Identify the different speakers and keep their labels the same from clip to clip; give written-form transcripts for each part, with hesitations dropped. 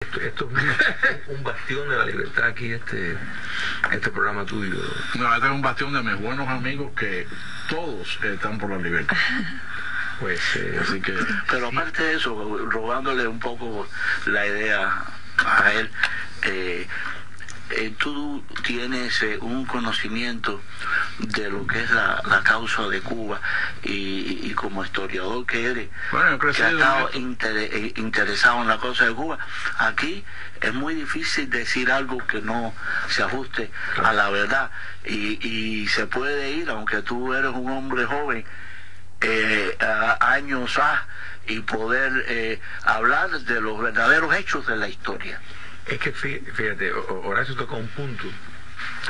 Speaker 1: Esto es un bastión de la libertad aquí, este programa tuyo.
Speaker 2: No, este es un bastión de mis buenos amigos que todos están por la libertad.
Speaker 1: Pues,
Speaker 3: así que, pero aparte de eso, robándole un poco la idea a él, tú tienes un conocimiento de lo que es la causa de Cuba y como historiador que eres,
Speaker 2: bueno, que ha estado
Speaker 3: interesado en la causa de Cuba, aquí es muy difícil decir algo que no se ajuste a la verdad y se puede ir, aunque tú eres un hombre joven, años y poder hablar de los verdaderos hechos de la historia.
Speaker 1: Es que fíjate, Horacio tocó un punto,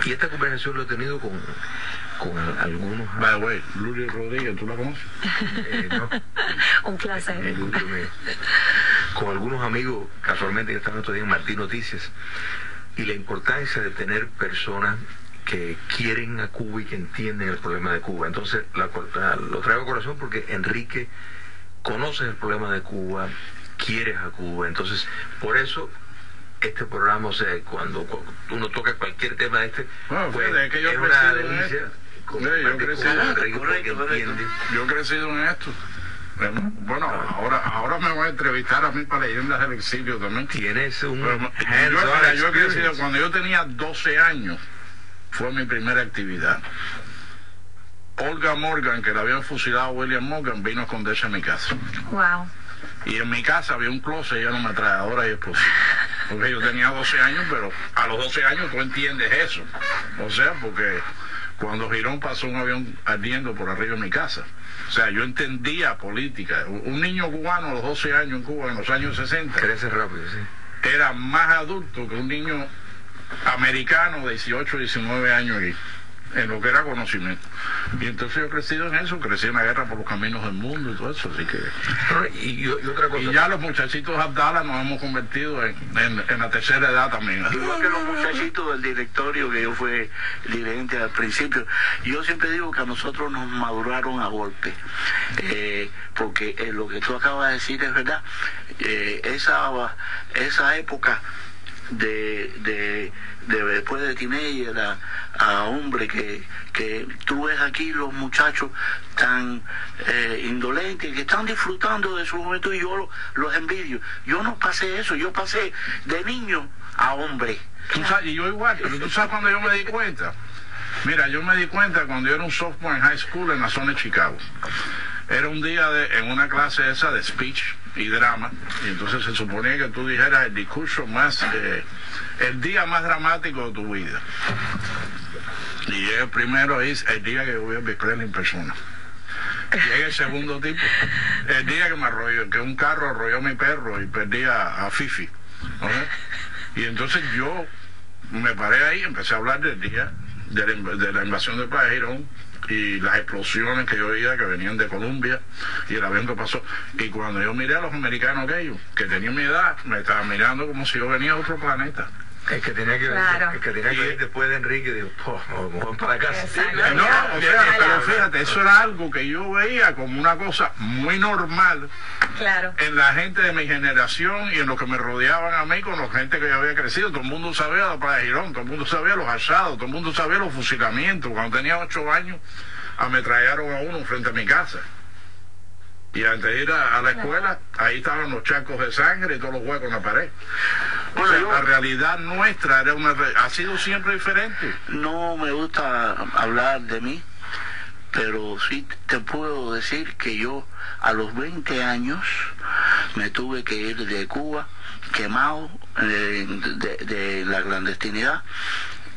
Speaker 1: y esta conversación lo he tenido con algunos...
Speaker 2: By the way, Luis Rodríguez, ¿tú la conoces?
Speaker 1: No.
Speaker 4: Un placer.
Speaker 1: Con algunos amigos, casualmente, que estaban otro día en Martín Noticias, y la importancia de tener personas que quieren a Cuba y que entienden el problema de Cuba. Entonces, lo traigo a corazón porque Enrique conoce el problema de Cuba, quieres a Cuba, entonces, por eso... Este programa, o sea, cuando uno toca cualquier tema de
Speaker 2: bueno,
Speaker 1: pues,
Speaker 2: es que yo
Speaker 1: es una delicia.
Speaker 2: Yo he crecido en esto. Bueno, ahora me voy a entrevistar a mí para Leyendas del Exilio también.
Speaker 1: Tienes un
Speaker 2: yo he crecido, cuando yo tenía 12 años, fue mi primera actividad. Olga Morgan, que la habían fusilado a William Morgan, vino a esconderse en mi casa.
Speaker 4: Wow.
Speaker 2: Y en mi casa había un closet lleno de ametralladoras y explosivos. Porque yo tenía 12 años, pero a los 12 años tú entiendes eso. O sea, porque cuando Girón pasó un avión ardiendo por arriba de mi casa. O sea, yo entendía política. Un niño cubano a los 12 años en Cuba, en los años 60,
Speaker 1: crece rápido, sí,
Speaker 2: era más adulto que un niño americano de 18, 19 años aquí, en lo que era conocimiento. Y entonces yo he crecido en eso, crecí en la guerra por los caminos del mundo y todo eso, así que...
Speaker 1: Y otra cosa...
Speaker 2: Y ya los muchachitos Abdala nos hemos convertido en la tercera edad también.
Speaker 3: Igual que los muchachitos del directorio, que yo fui dirigente al principio. Yo siempre digo que a nosotros nos maduraron a golpe, porque lo que tú acabas de decir es verdad. Esa época de después de teenager a hombre que tú ves aquí los muchachos tan indolentes que están disfrutando de su juventud, y yo los envidio. Yo no pasé eso, yo pasé de niño a hombre.
Speaker 2: ¿Tú sabes? Y yo igual, pero tú sabes cuando yo me di cuenta. Mira, yo me di cuenta cuando yo era un sophomore en high school en la zona de Chicago. Era un día en una clase esa de speech y drama, y entonces se suponía que tú dijeras el discurso más, el día más dramático de tu vida. Y el primero es el día que yo voy a Bicrel en persona. Llega el segundo tipo, el día que me arrolló, que un carro arrolló a mi perro y perdí a Fifi, ¿no? Y entonces yo me paré ahí y empecé a hablar del día de la invasión del País Girón y las explosiones que yo oía que venían de Colombia y el avión que pasó. Y cuando yo miré a los americanos aquellos, que tenían mi edad, me estaban mirando como si yo venía de otro planeta.
Speaker 1: Es que tenía que ir después de Enrique, digo, vamos para casa.
Speaker 2: No, o sea, pero fíjate, eso era algo que yo veía como una cosa muy normal,
Speaker 4: claro,
Speaker 2: en la gente de mi generación y en los que me rodeaban a mí, con la gente que yo había crecido. Todo el mundo sabía la Playa Girón, todo el mundo sabía los asados, todo el mundo sabía los fusilamientos. Cuando tenía 8 años, ametrallaron a uno frente a mi casa. Y antes de ir a la escuela, ahí estaban los charcos de sangre y todos los huecos en la pared. O sea, la realidad nuestra ha sido siempre diferente.
Speaker 3: No me gusta hablar de mí, pero sí te puedo decir que yo a los 20 años me tuve que ir de Cuba, quemado de la clandestinidad,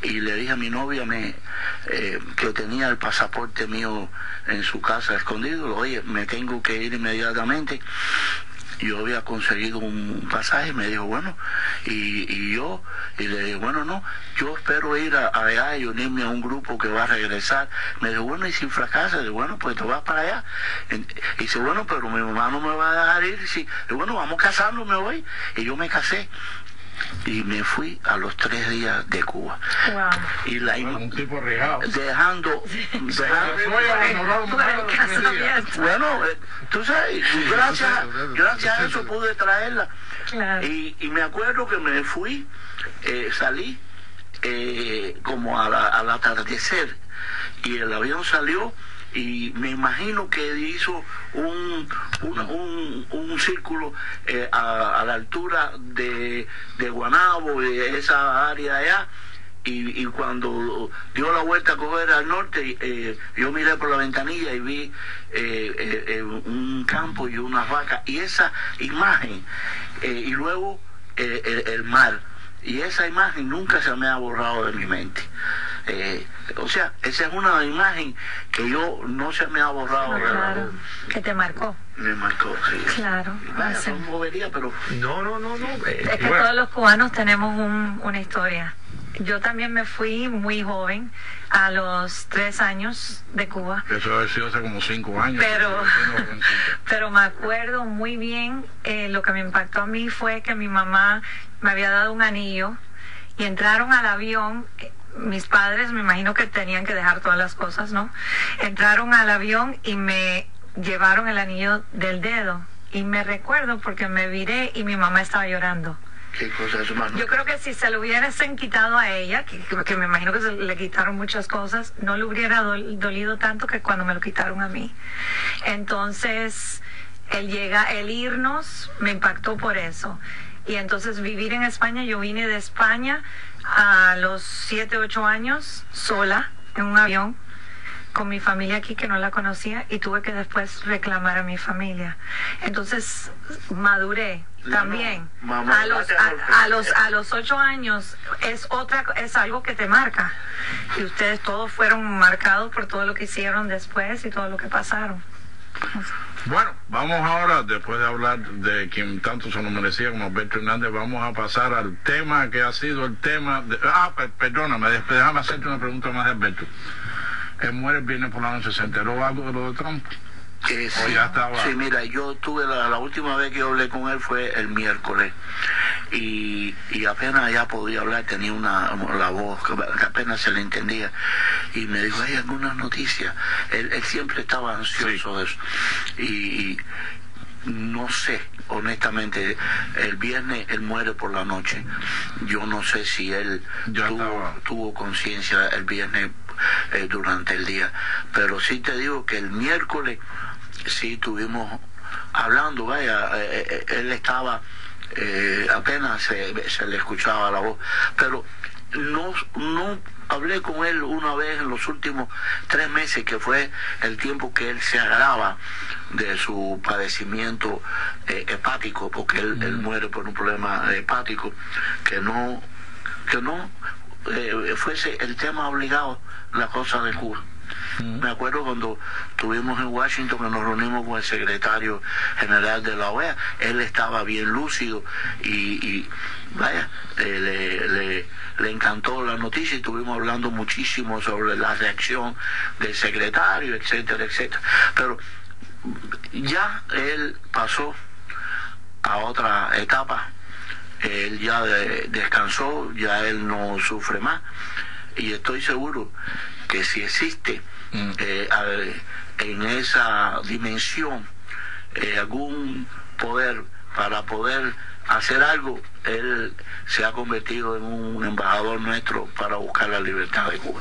Speaker 3: y le dije a mi novia que tenía el pasaporte mío en su casa escondido. Oye, me tengo que ir inmediatamente. Yo había conseguido un pasaje, me dijo, bueno, y le dije, bueno, no, yo espero ir allá y unirme a un grupo que va a regresar. Me dijo, bueno, y si fracasa, le digo, bueno, pues te vas para allá. Y dice, bueno, pero mi mamá no me va a dejar ir. Y bueno, vamos a casarnos, me voy. Y yo me casé. y me fui a los 3 días de Cuba.
Speaker 4: Wow.
Speaker 3: Y
Speaker 2: Un tipo regado.
Speaker 3: dejando bueno, tú sabes, gracias a eso pude traerla.
Speaker 4: Claro.
Speaker 3: Y me acuerdo que me fui, salí como al atardecer, y el avión salió, y me imagino que hizo un círculo a la altura de Guanabo, de esa área allá, y cuando dio la vuelta a coger al norte, yo miré por la ventanilla y vi un campo y unas vacas, y esa imagen, y luego el mar, y esa imagen nunca se me ha borrado de mi mente. O sea, esa es una imagen que yo no se me ha borrado.
Speaker 4: Claro, que te marcó.
Speaker 3: Me marcó, sí.
Speaker 4: Claro.
Speaker 3: Vaya, son boberías, pero
Speaker 1: No.
Speaker 4: Es que todos los cubanos tenemos una historia. Yo también me fui muy joven, a los 3 años de Cuba.
Speaker 2: Eso debe haber sido hace como 5 años.
Speaker 4: Pero me acuerdo muy bien, lo que me impactó a mí fue que mi mamá me había dado un anillo y entraron al avión. Mis padres, me imagino que tenían que dejar todas las cosas, ¿no? Entraron al avión y me llevaron el anillo del dedo. Y me recuerdo porque me viré y mi mamá estaba llorando.
Speaker 3: qué cosa es, hermano.
Speaker 4: Yo creo que si se lo hubiesen quitado a ella, que me imagino que se le quitaron muchas cosas, no le hubiera dolido tanto que cuando me lo quitaron a mí. Entonces, el irnos me impactó por eso. Y entonces vivir en España, yo vine de España a los 7, 8 años sola en un avión con mi familia aquí que no la conocía, y tuve que después reclamar a mi familia. Entonces maduré también. A los 8 años es algo que te marca, y ustedes todos fueron marcados por todo lo que hicieron después y todo lo que pasaron.
Speaker 2: Bueno, vamos ahora, después de hablar de quien tanto se lo merecía como Alberto Hernández, vamos a pasar al tema que ha sido el tema de... perdóname, déjame hacerte una pregunta más de Alberto. Él muere el viernes por la noche, ¿se enteró algo de lo de Trump?
Speaker 3: Sí,
Speaker 2: ya estaba...
Speaker 3: sí, mira, yo tuve la última vez que yo hablé con él fue el miércoles, y apenas ya podía hablar, tenía la voz que apenas se le entendía, y me dijo, ¿hay algunas noticias? Él siempre estaba ansioso de eso, y no sé, honestamente, el viernes él muere por la noche. Yo no sé si él tuvo conciencia el viernes durante el día, pero sí te digo que el miércoles sí estuvimos hablando, vaya, él estaba, apenas se le escuchaba la voz, pero no hablé con él una vez en los últimos 3 meses, que fue el tiempo que él se agrava de su padecimiento hepático, porque él muere por un problema hepático, que no fuese el tema obligado, la cosa de Cuba. Me acuerdo cuando estuvimos en Washington, que nos reunimos con el secretario general de la OEA, él estaba bien lúcido y vaya, le encantó la noticia, y estuvimos hablando muchísimo sobre la reacción del secretario, etcétera, etcétera. Pero ya él pasó a otra etapa, él ya descansó, ya él no sufre más, y estoy seguro que si existe en esa dimensión algún poder para poder hacer algo, él se ha convertido en un embajador nuestro para buscar la libertad de Cuba.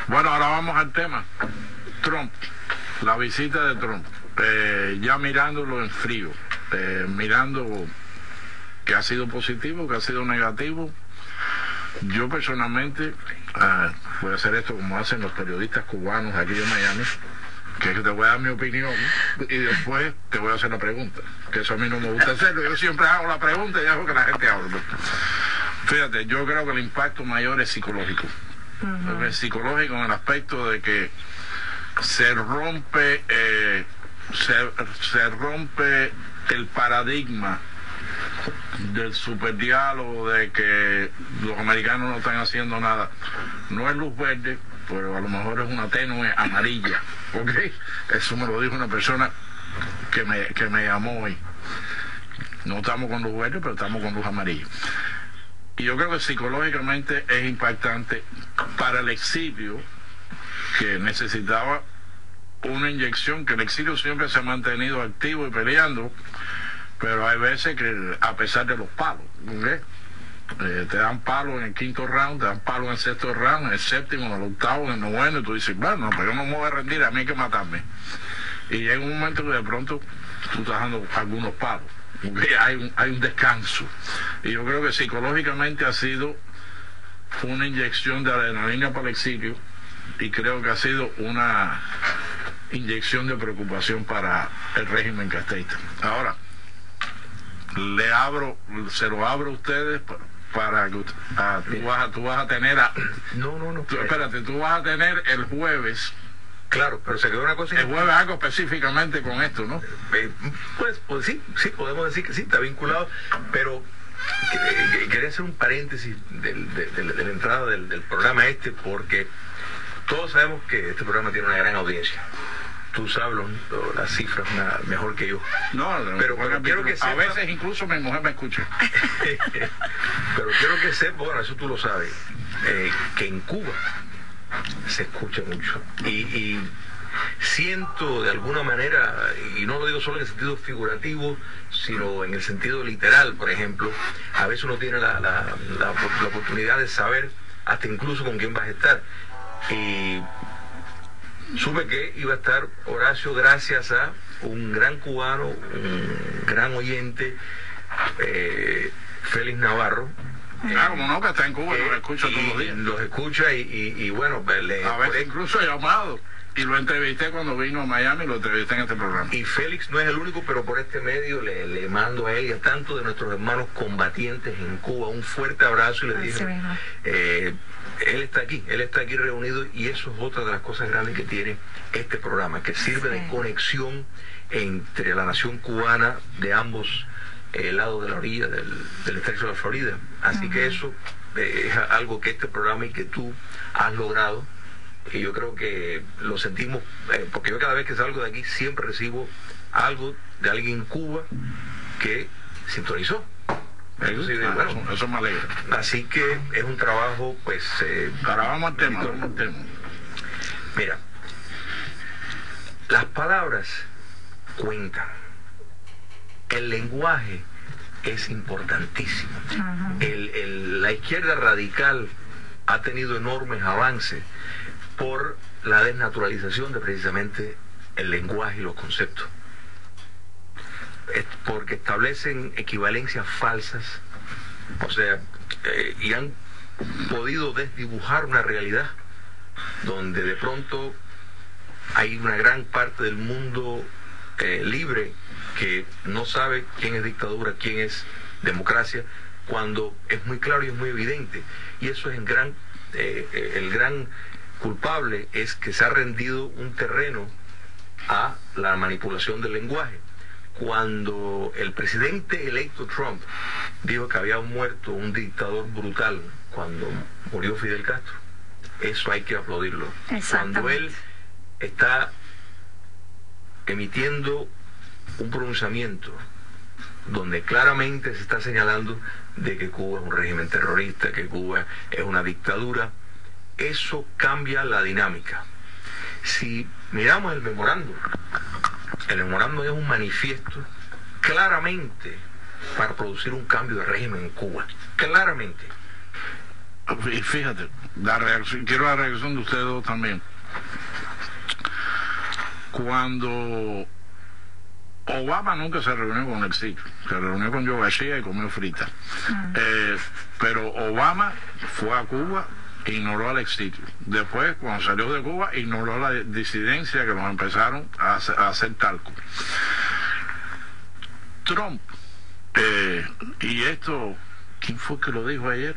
Speaker 2: Bueno, ahora vamos al tema Trump, la visita de Trump, ya mirándolo en frío, mirando que ha sido positivo, que ha sido negativo. Yo personalmente voy a hacer esto como hacen los periodistas cubanos aquí en Miami, que te voy a dar mi opinión y después te voy a hacer la pregunta, que eso a mí no me gusta hacerlo. Yo siempre hago la pregunta y hago que la gente hable. Fíjate, yo creo que el impacto mayor es psicológico. Es psicológico en el aspecto de que se rompe el paradigma del superdiálogo de que los americanos no están haciendo nada. No es luz verde, pero a lo mejor es una tenue amarilla, ¿ok? Eso me lo dijo una persona que me llamó hoy. No estamos con luz verde, pero estamos con luz amarilla. Y yo creo que psicológicamente es impactante para el exilio, que necesitaba una inyección, que el exilio siempre se ha mantenido activo y peleando, pero hay veces que a pesar de los palos, ¿okay? Te dan palos en el 5º round, te dan palos en el 6º round, en el 7º, en el 8º, en el 9º, y tú dices, bueno, pero yo no me voy a rendir, a mí hay que matarme. Y llega un momento que de pronto tú estás dando algunos palos, ¿okay? Hay un descanso. Y yo creo que psicológicamente ha sido una inyección de adrenalina para el exilio, y creo que ha sido una inyección de preocupación para el régimen castrista. Ahora, se lo abro a ustedes para que tú vas a tener espérate, tú vas a tener el jueves.
Speaker 1: Claro, pero se quedó una cosa.
Speaker 2: El jueves algo específicamente con esto, ¿no?
Speaker 1: Pues sí, podemos decir que sí, está vinculado, pero quería hacer un paréntesis de la entrada del programa porque todos sabemos que este programa tiene una gran audiencia. Tú sabes las cifras mejor que yo.
Speaker 2: No,
Speaker 1: pero quiero que sepa,
Speaker 2: a veces incluso mi mujer me escucha.
Speaker 1: Pero quiero que sepa, bueno, eso tú lo sabes, que en Cuba se escucha mucho. Y siento de alguna manera, y no lo digo solo en el sentido figurativo, sino en el sentido literal, por ejemplo, a veces uno tiene la oportunidad de saber hasta incluso con quién vas a estar. Y supe que iba a estar Horacio gracias a un gran cubano, un gran oyente, Félix Navarro.
Speaker 2: Como no, que está en Cuba, los escucha todos los días.
Speaker 1: Los escucha y bueno,
Speaker 2: a veces incluso he llamado y lo entrevisté cuando vino a Miami, lo entrevisté en este programa.
Speaker 1: Y Félix no es el único, pero por este medio le mando a él y a tantos de nuestros hermanos combatientes en Cuba un fuerte abrazo y le digo, él está aquí reunido, y eso es otra de las cosas grandes que tiene este programa, que sirve de conexión entre la nación cubana de ambos lados de la orilla del estrecho de la Florida. Así que eso es algo que este programa y que tú has logrado, y yo creo que lo sentimos, porque yo cada vez que salgo de aquí siempre recibo algo de alguien en Cuba que sintonizó.
Speaker 2: Eso me alegra.
Speaker 1: Así que es un trabajo, pues...
Speaker 2: Ahora vamos al tema.
Speaker 1: Mira, las palabras cuentan. El lenguaje es importantísimo. La izquierda radical ha tenido enormes avances por la desnaturalización de precisamente el lenguaje y los conceptos. Porque establecen equivalencias falsas, o sea, y han podido desdibujar una realidad donde de pronto hay una gran parte del mundo libre que no sabe quién es dictadura, quién es democracia, cuando es muy claro y es muy evidente. Y eso es el gran culpable, es que se ha rendido un terreno a la manipulación del lenguaje. Cuando el presidente electo Trump dijo que había muerto un dictador brutal cuando murió Fidel Castro, eso hay que aplaudirlo. Cuando él está emitiendo un pronunciamiento donde claramente se está señalando de que Cuba es un régimen terrorista, que Cuba es una dictadura, eso cambia la dinámica. Si miramos el memorándum es un manifiesto claramente para producir un cambio de régimen en Cuba, claramente.
Speaker 2: Y fíjate, quiero la reacción de ustedes dos también. Cuando Obama nunca se reunió con el exilio, se reunió con Joe García y comió frita. Pero Obama fue a Cuba, ignoró al exilio. Después, cuando salió de Cuba, ignoró la disidencia que los empezaron a hacer talco. Trump, y esto, ¿quién fue que lo dijo ayer?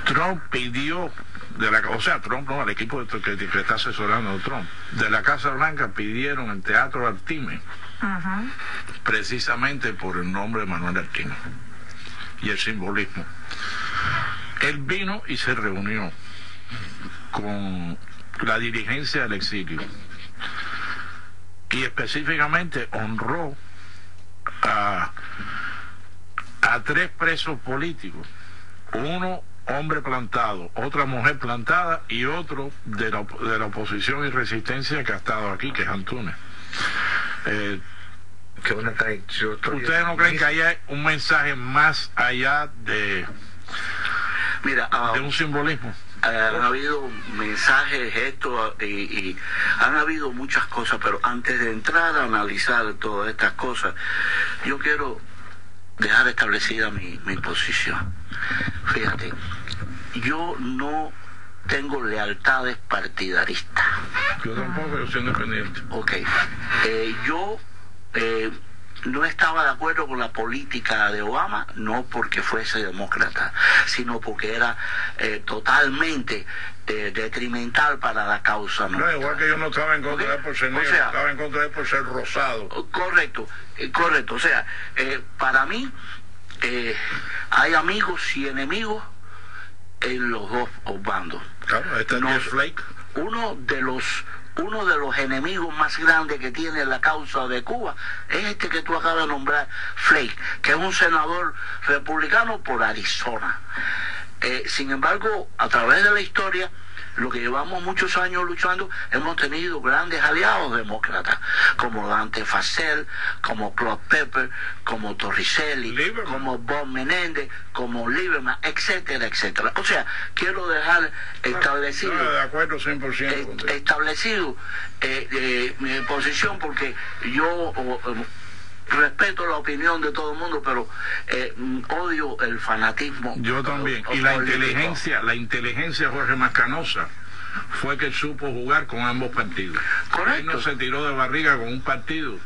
Speaker 2: Trump pidió, Trump no, el equipo que está asesorando a Trump, de la Casa Blanca pidieron el Teatro Artime, precisamente por el nombre de Manuel Artime y el simbolismo. Él vino y se reunió con la dirigencia del exilio y específicamente honró a a 3 presos políticos, uno hombre plantado, otra mujer plantada y otro de la oposición y resistencia que ha estado aquí, que es Antunes.
Speaker 1: Que una trayectoria.
Speaker 2: ¿Ustedes no creen que haya un mensaje más allá de,
Speaker 3: Mira,
Speaker 2: de un simbolismo?
Speaker 3: Han habido mensajes, gestos y han habido muchas cosas, pero antes de entrar a analizar todas estas cosas, yo quiero dejar establecida mi posición. Fíjate, yo no tengo lealtades partidaristas.
Speaker 2: Yo tampoco, yo soy independiente.
Speaker 3: Ok. Yo no estaba de acuerdo con la política de Obama, no porque fuese demócrata, sino porque era totalmente detrimental para la causa nuestra.
Speaker 2: No, igual que yo no estaba en contra de él por ser negro, estaba en contra de él por ser rosado.
Speaker 3: Correcto, correcto. O sea, para mí hay amigos y enemigos en los dos bandos.
Speaker 2: Claro, está Jeff Flake.
Speaker 3: Uno de los enemigos más grandes que tiene la causa de Cuba es este que tú acabas de nombrar, Flake, que es un senador republicano por Arizona. Sin embargo, a través de la historia, lo que llevamos muchos años luchando, hemos tenido grandes aliados demócratas, como Dante Fascell, como Claude Pepper, como Torricelli, como Bob Menéndez, como Lieberman, etcétera, etcétera. O sea, quiero dejar establecido,
Speaker 2: de acuerdo 100%
Speaker 3: establecido mi posición, porque yo respeto la opinión de todo el mundo, pero odio el fanatismo.
Speaker 2: Yo también. Y la inteligencia Jorge Mascanosa fue que supo jugar con ambos partidos.
Speaker 3: Correcto.
Speaker 2: Él no se tiró de barriga con un partido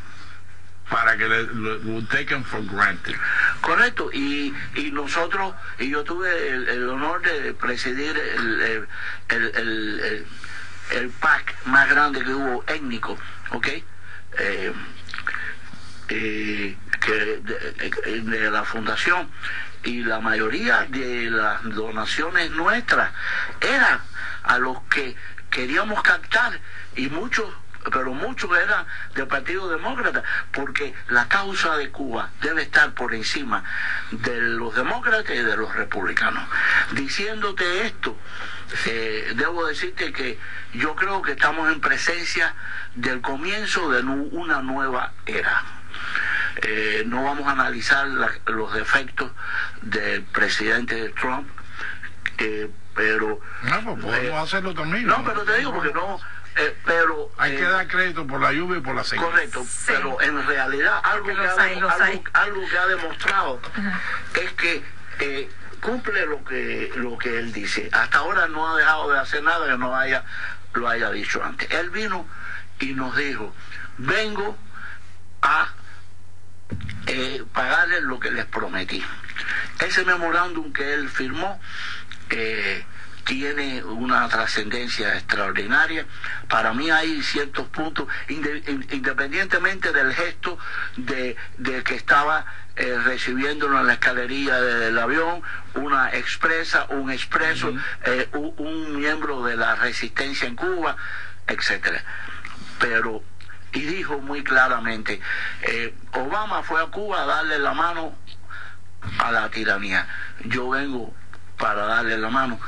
Speaker 2: para que lo taken for granted.
Speaker 3: Correcto. Y nosotros, y yo tuve el honor de presidir el PAC más grande que hubo, étnico, ¿ok? De la fundación, y la mayoría de las donaciones nuestras eran a los que queríamos captar, y muchos eran del Partido Demócrata, porque la causa de Cuba debe estar por encima de los demócratas y de los republicanos. Diciéndote esto, debo decirte que yo creo que estamos en presencia del comienzo de una nueva era. No vamos a analizar los defectos del presidente Trump, pero
Speaker 2: no, pues podemos hacerlo también.
Speaker 3: No, pero te digo porque no, pero
Speaker 2: hay que dar crédito por la lluvia y por la sequía.
Speaker 3: Correcto, sí. Pero en realidad algo que ha demostrado es que cumple lo que él dice. Hasta ahora no ha dejado de hacer nada que no lo haya dicho antes. Él vino y nos dijo: vengo a pagarles lo que les prometí. Ese memorándum que él firmó tiene una trascendencia extraordinaria. Para mí hay ciertos puntos, independientemente del gesto de que estaba recibiéndolo en la escalería del avión, un expreso, un miembro de la resistencia en Cuba, etcétera. Pero y dijo muy claramente, Obama fue a Cuba a darle la mano a la tiranía. Yo vengo para darle la mano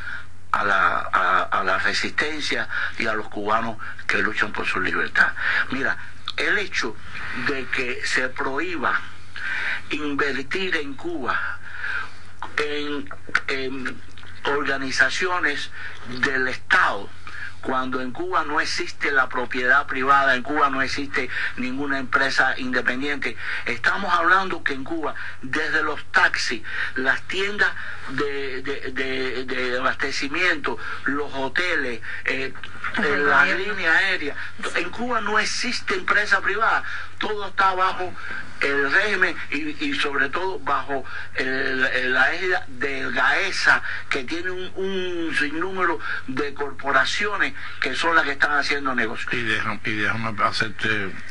Speaker 3: a la resistencia y a los cubanos que luchan por su libertad. Mira, el hecho de que se prohíba invertir en Cuba en organizaciones del Estado, cuando en Cuba no existe la propiedad privada, en Cuba no existe ninguna empresa independiente. Estamos hablando que en Cuba, desde los taxis, las tiendas de abastecimiento, los hoteles, la línea aérea, en Cuba no existe empresa privada, todo está bajo el régimen y sobre todo bajo la égida de GAESA, que tiene un sinnúmero de corporaciones que son las que están haciendo negocios.
Speaker 2: Y déjame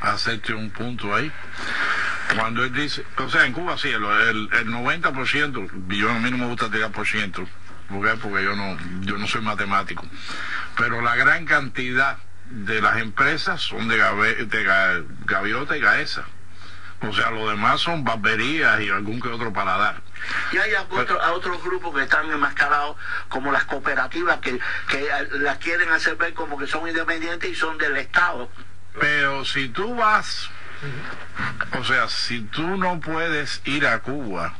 Speaker 2: hacerte un punto ahí. Cuando él dice, o sea, en Cuba sí, el 90%, a mí no me gusta tirar por ciento, porque yo no soy matemático, pero la gran cantidad de las empresas son de Gaviota y GAESA. O sea, lo demás son barberías y algún que otro paladar.
Speaker 3: Y hay otros grupos que están enmascarados, como las cooperativas, que las quieren hacer ver como que son independientes y son del Estado.
Speaker 2: Pero si tú vas, o sea, si tú no puedes ir a Cuba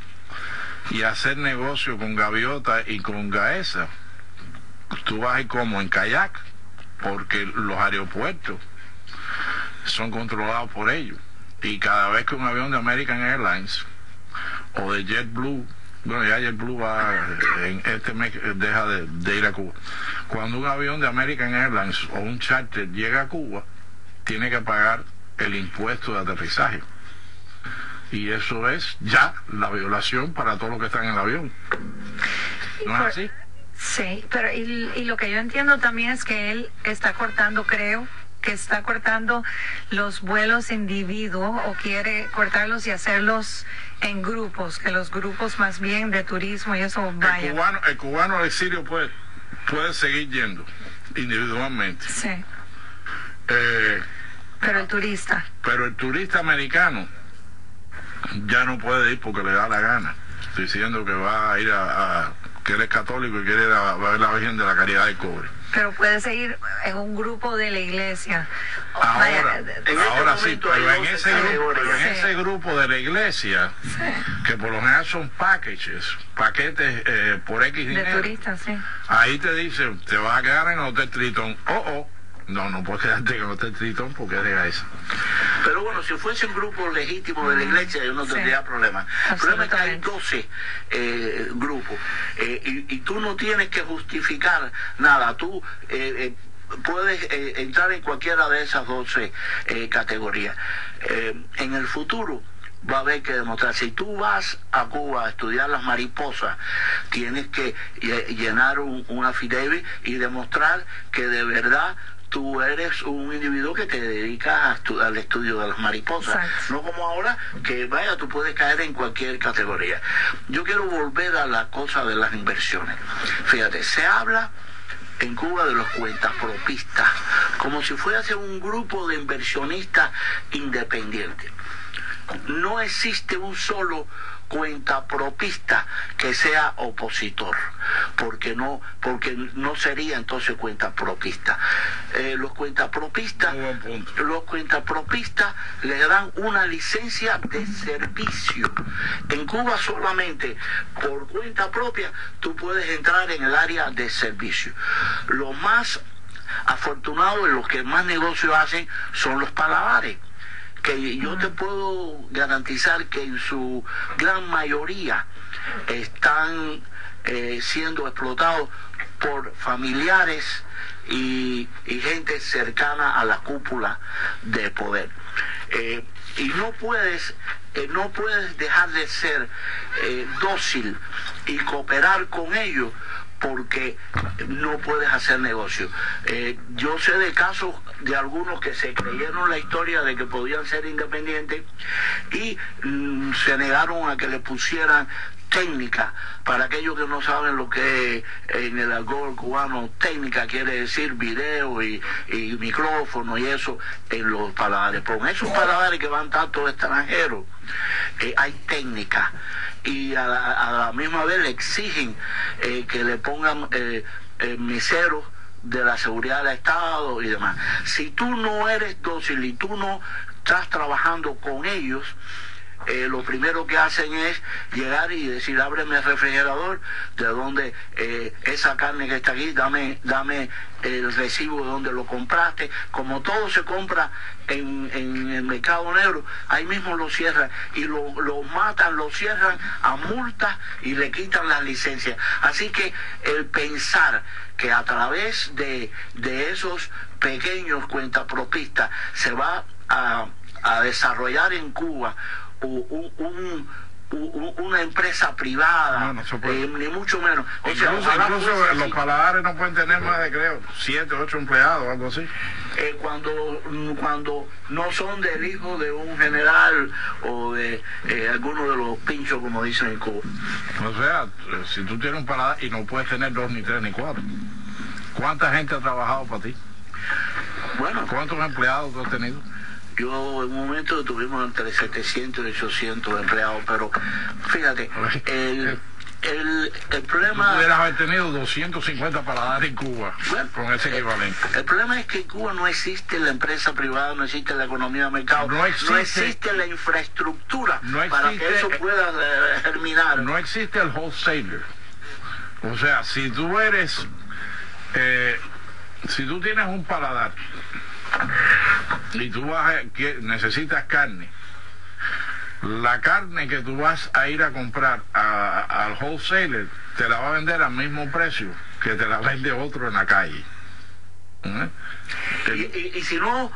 Speaker 2: y hacer negocio con gaviota y con gaesa, tú vas a ir como en kayak, porque los aeropuertos son controlados por ellos. Y cada vez que un avión de American Airlines o de JetBlue, bueno, ya JetBlue va en este mes, deja de ir a Cuba. Cuando un avión de American Airlines o un charter llega a Cuba, tiene que pagar el impuesto de aterrizaje. Y eso es ya la violación para todos los que están en el avión. ¿No es así?
Speaker 4: Sí, pero y lo que yo entiendo también es que él está cortando, creo, que está cortando los vuelos individuos o quiere cortarlos y hacerlos en grupos, que los grupos más bien de turismo y eso vayan.
Speaker 2: El cubano al exilio puede seguir yendo individualmente.
Speaker 4: Sí. Pero el turista
Speaker 2: americano ya no puede ir porque le da la gana, diciendo que va a ir que él es católico y quiere ir a ver la Virgen de la Caridad del Cobre.
Speaker 4: Pero puede seguir en un grupo de la iglesia.
Speaker 2: Ahora sí, pero en ese grupo de la iglesia, que por lo general son paquetes por X dinero,
Speaker 4: de turistas, sí.
Speaker 2: Ahí te dicen, te vas a quedar en el Hotel Tritón. No puedes quedarte en el Hotel Tritón porque es de gaesa.
Speaker 3: Pero bueno, si fuese un grupo legítimo de la iglesia, yo no tendría problema. El problema es que hay 12 grupos y tú no tienes que justificar nada. Tú puedes entrar en cualquiera de esas 12 categorías. En el futuro va a haber que demostrar. Si tú vas a Cuba a estudiar las mariposas, tienes que llenar un affidavit y demostrar que de verdad tú eres un individuo que te dedicas al estudio de las mariposas. Exacto. No como ahora, que tú puedes caer en cualquier categoría. Yo quiero volver a la cosa de las inversiones. Fíjate, se habla en Cuba de los cuentapropistas, como si fuese un grupo de inversionistas independientes. No existe un solo cuentapropista que sea opositor, porque no sería entonces cuentapropista. Los cuentapropistas le dan una licencia de servicio. En Cuba solamente por cuenta propia tú puedes entrar en el área de servicio. Los más afortunados y los que más negocios hacen son los paladares, que yo te puedo garantizar que en su gran mayoría están siendo explotados por familiares y gente cercana a la cúpula de poder. Y no puedes dejar de ser dócil y cooperar con ellos porque no puedes hacer negocio. Yo sé de casos de algunos que se creyeron la historia de que podían ser independientes y se negaron a que le pusieran técnica. Para aquellos que no saben lo que es en el argot cubano, técnica quiere decir video y micrófono y eso en los paladares. Pero en esos paladares que van tantos extranjeros, hay técnica. Y a la misma vez le exigen que le pongan meseros de la seguridad del Estado y demás. Si tú no eres dócil y tú no estás trabajando con ellos, lo primero que hacen es llegar y decir, ábreme el refrigerador, de donde esa carne que está aquí, dame el recibo de donde lo compraste. Como todo se compra en el mercado negro, ahí mismo lo cierran y lo matan, lo cierran a multas y le quitan las licencias. Así que el pensar que a través de esos pequeños cuentapropistas se va a desarrollar en Cuba una empresa privada, no ni mucho menos.
Speaker 2: Incluso los paladares no pueden tener más de, creo, 7 o 8 empleados o algo así.
Speaker 3: Cuando no son del hijo de un general o de alguno de los pinchos, como dicen en Cuba.
Speaker 2: O sea, si tú tienes un paladar y no puedes tener 2, ni 3, ni 4, ¿cuánta gente ha trabajado para ti?
Speaker 3: Bueno,
Speaker 2: ¿cuántos empleados tú has tenido?
Speaker 3: Yo en un momento tuvimos entre 700 y 800 empleados, pero fíjate, el problema...
Speaker 2: Tú pudieras haber tenido 250 paladares en Cuba,
Speaker 3: bueno,
Speaker 2: con ese equivalente.
Speaker 3: El problema es que en Cuba no existe la empresa privada, no existe la economía de mercado, no existe la infraestructura para que eso pueda germinar.
Speaker 2: No existe el wholesaler. O sea, si tú eres... si tú tienes un paladar y tú necesitas carne, la carne que tú vas a ir a comprar al wholesaler te la va a vender al mismo precio que te la vende otro en la calle.
Speaker 3: Y si no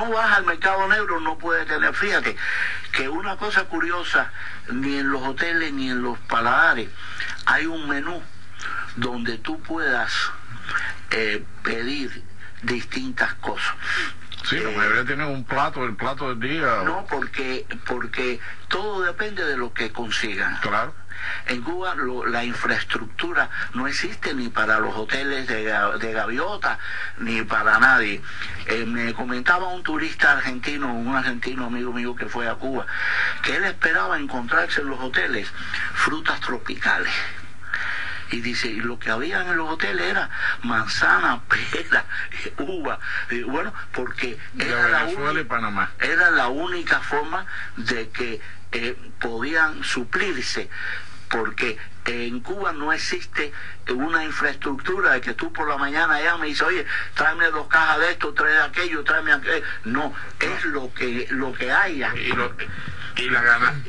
Speaker 3: vas al mercado negro no puedes tener. Fíjate que una cosa curiosa, ni en los hoteles ni en los paladares hay un menú donde tú puedas pedir distintas cosas.
Speaker 2: Sí, la mayoría tienen un plato, el plato del día.
Speaker 3: No, porque todo depende de lo que consigan.
Speaker 2: Claro.
Speaker 3: En Cuba la infraestructura no existe ni para los hoteles de gaviota, ni para nadie. Me comentaba un turista argentino, un argentino amigo mío que fue a Cuba, que él esperaba encontrarse en los hoteles frutas tropicales. Y dice, y lo que había en los hoteles era manzana, pera, uva. Bueno, porque era la única forma de que podían suplirse, porque en Cuba no existe una infraestructura de que tú por la mañana llamas y dices, oye, tráeme 2 cajas de esto, 3 de aquello, tráeme aquello. No, es lo que haya.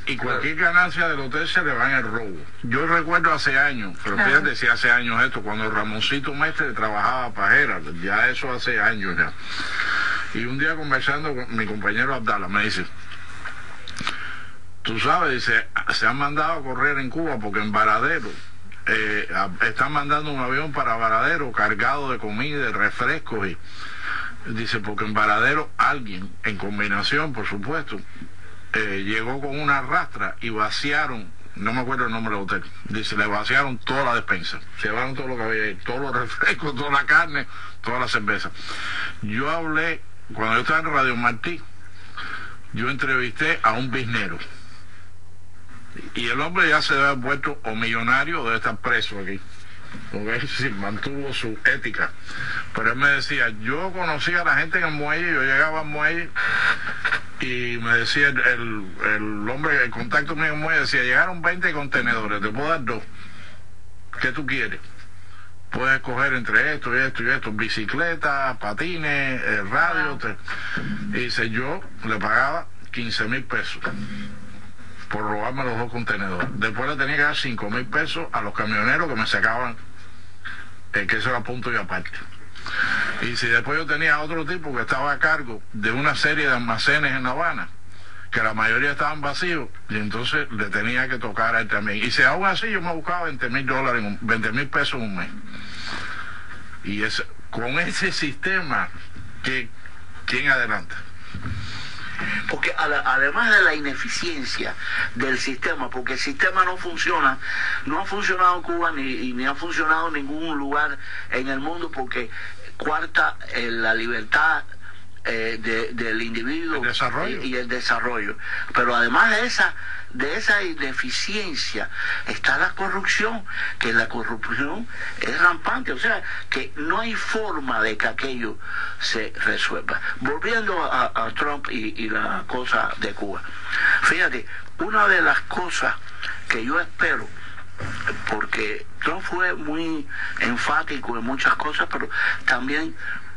Speaker 2: Y cualquier ganancia del hotel se le va en el robo. Yo recuerdo hace años, pero fíjate si hace años esto, cuando Ramoncito Mestre trabajaba para Herald, ya eso hace años ya. Y un día conversando con mi compañero Abdala, me dice, tú sabes, dice, se han mandado a correr en Cuba porque en Varadero están mandando un avión para Varadero cargado de comida, de refrescos, y dice, porque en Varadero alguien, en combinación por supuesto, llegó con una rastra y vaciaron, no me acuerdo el nombre del hotel, dice, le vaciaron toda la despensa, se llevaron todo lo que había ahí, todos los refrescos, toda la carne, toda la cerveza. Yo hablé, cuando yo estaba en Radio Martí, yo entrevisté a un biznero, y el hombre ya se debe haber vuelto o millonario, debe estar preso aquí, porque sí, mantuvo su ética. Pero él me decía, yo conocía a la gente en el muelle, yo llegaba al muelle y me decía el hombre, el contacto mío en el muelle decía, llegaron 20 contenedores, te puedo dar 2. ¿Qué tú quieres? Puedes escoger entre esto y esto y esto, bicicleta, patines, radio. Y dice, yo le pagaba 15,000 pesos por robarme los 2 contenedores. Después le tenía que dar 5,000 pesos a los camioneros que me sacaban, que eso era punto y aparte. Y si después yo tenía otro tipo que estaba a cargo de una serie de almacenes en La Habana, que la mayoría estaban vacíos, y entonces le tenía que tocar a él también. Y si aún así yo me buscaba $20,000, 20,000 pesos en un mes. Y con ese sistema, ¿quién adelanta?
Speaker 3: Porque además de la ineficiencia del sistema, porque el sistema no funciona, no ha funcionado en Cuba ni ha funcionado en ningún lugar en el mundo, porque cuarta la libertad del individuo y el desarrollo. Pero además de esa ineficiencia está la corrupción, que la corrupción es rampante, o sea que no hay forma de que aquello se resuelva. Volviendo a Trump y la cosa de Cuba, fíjate, una de las cosas que yo espero, porque Trump fue muy enfático en muchas cosas, pero también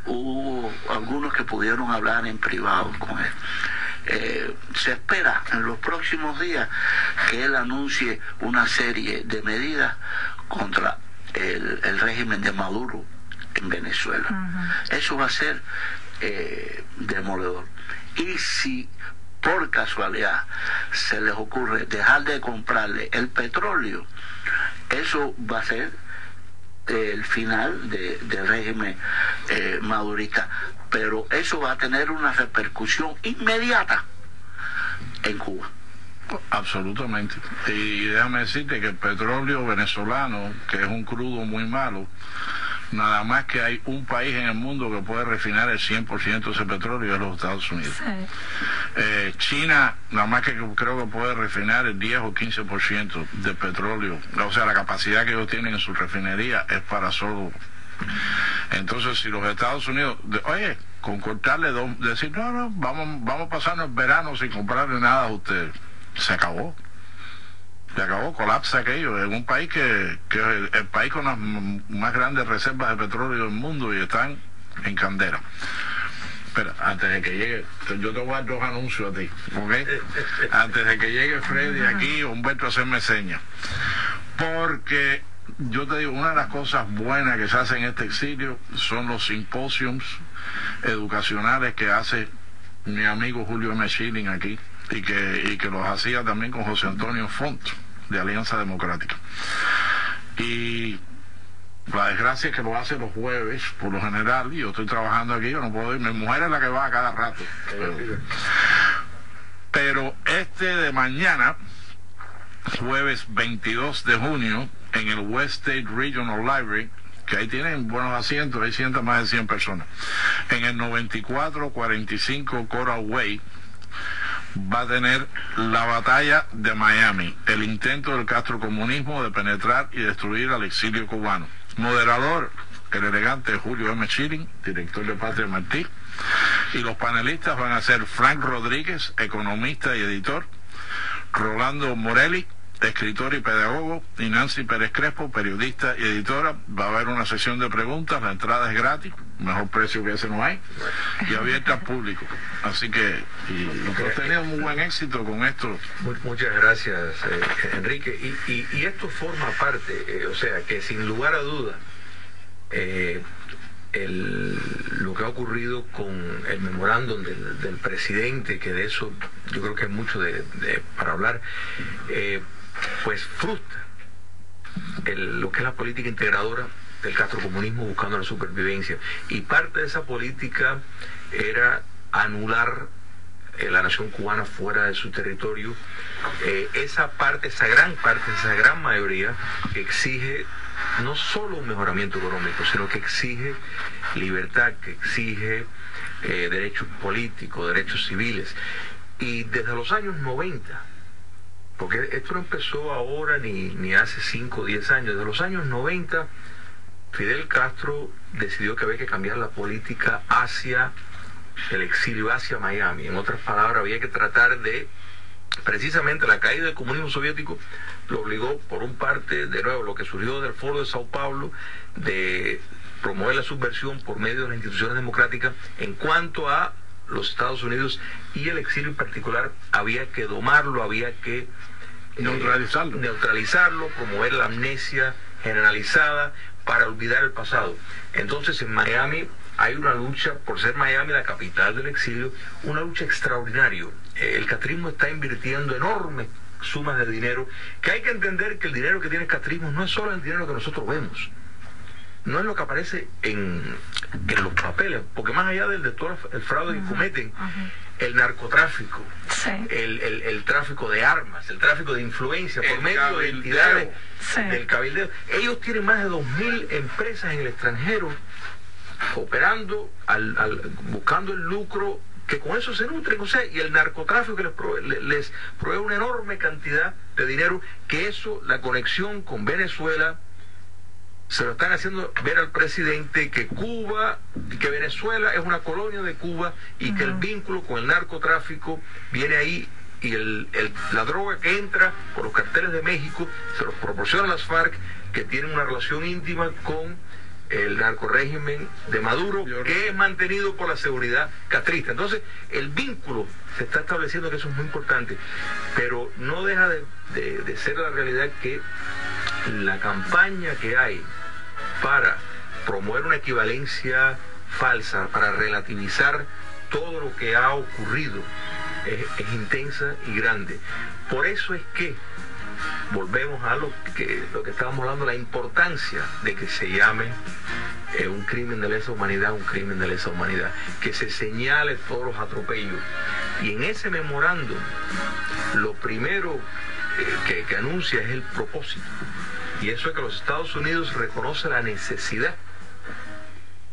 Speaker 3: hubo algunos que pudieron hablar en privado con él. Se espera en los próximos días que él anuncie una serie de medidas contra el régimen de Maduro en Venezuela. Eso va a ser demoledor. Y si por casualidad se les ocurre dejar de comprarle el petróleo, eso va a ser el final del régimen madurista. Pero eso va a tener una repercusión inmediata en Cuba.
Speaker 2: Absolutamente. Y déjame decirte que el petróleo venezolano, que es un crudo muy malo, nada más que hay un país en el mundo que puede refinar el 100% de ese petróleo, y es los Estados Unidos.
Speaker 4: Sí.
Speaker 2: China, nada más que creo que puede refinar el 10 o 15% del petróleo. O sea, la capacidad que ellos tienen en su refinería es para solo. Entonces, si los Estados Unidos, oye, con cortarle, decir, no, vamos a pasarnos el verano sin comprarle nada a ustedes, se acabó. Se acabó, colapsa aquello. En un país que es el país con las más grandes reservas de petróleo del mundo y están en candela. Pero antes de que llegue, yo te voy a dar 2 anuncios a ti, ¿ok? Antes de que llegue Freddy aquí, Humberto, hacerme señas. Porque yo te digo, una de las cosas buenas que se hace en este exilio son los simposios educacionales que hace mi amigo Julio M. Schilling aquí, y que los hacía también con José Antonio Font, de Alianza Democrática. Y la desgracia es que lo hace los jueves, por lo general, y yo estoy trabajando aquí, yo no puedo ir, mi mujer es la que va a cada rato. Pero este de mañana, jueves 22 de junio, en el West State Regional Library, que ahí tienen buenos asientos, ahí sientan más de 100 personas, en el 9445 Coral Way, va a tener la batalla de Miami, el intento del castrocomunismo de penetrar y destruir al exilio cubano. Moderador, el elegante Julio M. Schilling, director de Patria Martí, y los panelistas van a ser Frank Rodríguez, economista y editor, Rolando Morelli, escritor y pedagogo, y Nancy Pérez Crespo, periodista y editora. Va a haber una sesión de preguntas, la entrada es gratis, mejor precio que ese no hay, y abierta al público. Así que hemos tenido muy buen éxito con esto.
Speaker 1: Muchas gracias, Enrique. Y esto forma parte, o sea, que sin lugar a duda, lo que ha ocurrido con el memorándum del presidente, que de eso yo creo que hay mucho para hablar, pues frustra lo que es la política integradora del castrocomunismo buscando la supervivencia. Y parte de esa política era anular la nación cubana fuera de su territorio. Esa gran mayoría exige no solo un mejoramiento económico, sino que exige libertad, que exige derechos políticos, derechos civiles. Y desde los años 90, porque esto no empezó ahora ni hace 5 o 10 años, desde los años 90, Fidel Castro decidió que había que cambiar la política hacia el exilio, hacia Miami. En otras palabras, había que tratar de, precisamente la caída del comunismo soviético lo obligó, por un parte, de nuevo, lo que surgió del Foro de Sao Paulo, de promover la subversión por medio de las instituciones democráticas. En cuanto a los Estados Unidos y el exilio en particular, había que domarlo, había que neutralizarlo, promover la amnesia generalizada para olvidar el pasado. Entonces, en Miami hay una lucha, por ser Miami la capital del exilio, una lucha extraordinaria. El castrismo está invirtiendo enormes sumas de dinero, que hay que entender que el dinero que tiene el castrismo no es solo el dinero que nosotros vemos, no es lo que aparece en los papeles, porque más allá de todo el fraude que cometen, el narcotráfico, sí, el tráfico de armas, el tráfico de influencia por medio de entidades, sí, del cabildeo. Ellos tienen más de 2.000 empresas en el extranjero operando, buscando el lucro, que con eso se nutren, o sea, y el narcotráfico que les provee una enorme cantidad de dinero, que eso, la conexión con Venezuela, se lo están haciendo ver al presidente que Cuba, que Venezuela es una colonia de Cuba, y que el vínculo con el narcotráfico viene ahí, y la droga que entra por los carteles de México se los proporcionan las FARC, que tienen una relación íntima con el narcorrégimen de Maduro, que es mantenido por la seguridad castrista. Entonces, el vínculo se está estableciendo, que eso es muy importante, pero no deja de ser la realidad que la campaña que hay para promover una equivalencia falsa, para relativizar todo lo que ha ocurrido, es intensa y grande. Por eso es que volvemos a lo que estábamos hablando, la importancia de que se llame un crimen de lesa humanidad, un crimen de lesa humanidad, que se señale todos los atropellos. Y en ese memorándum, lo primero que anuncia es el propósito, y eso es que los Estados Unidos reconoce la necesidad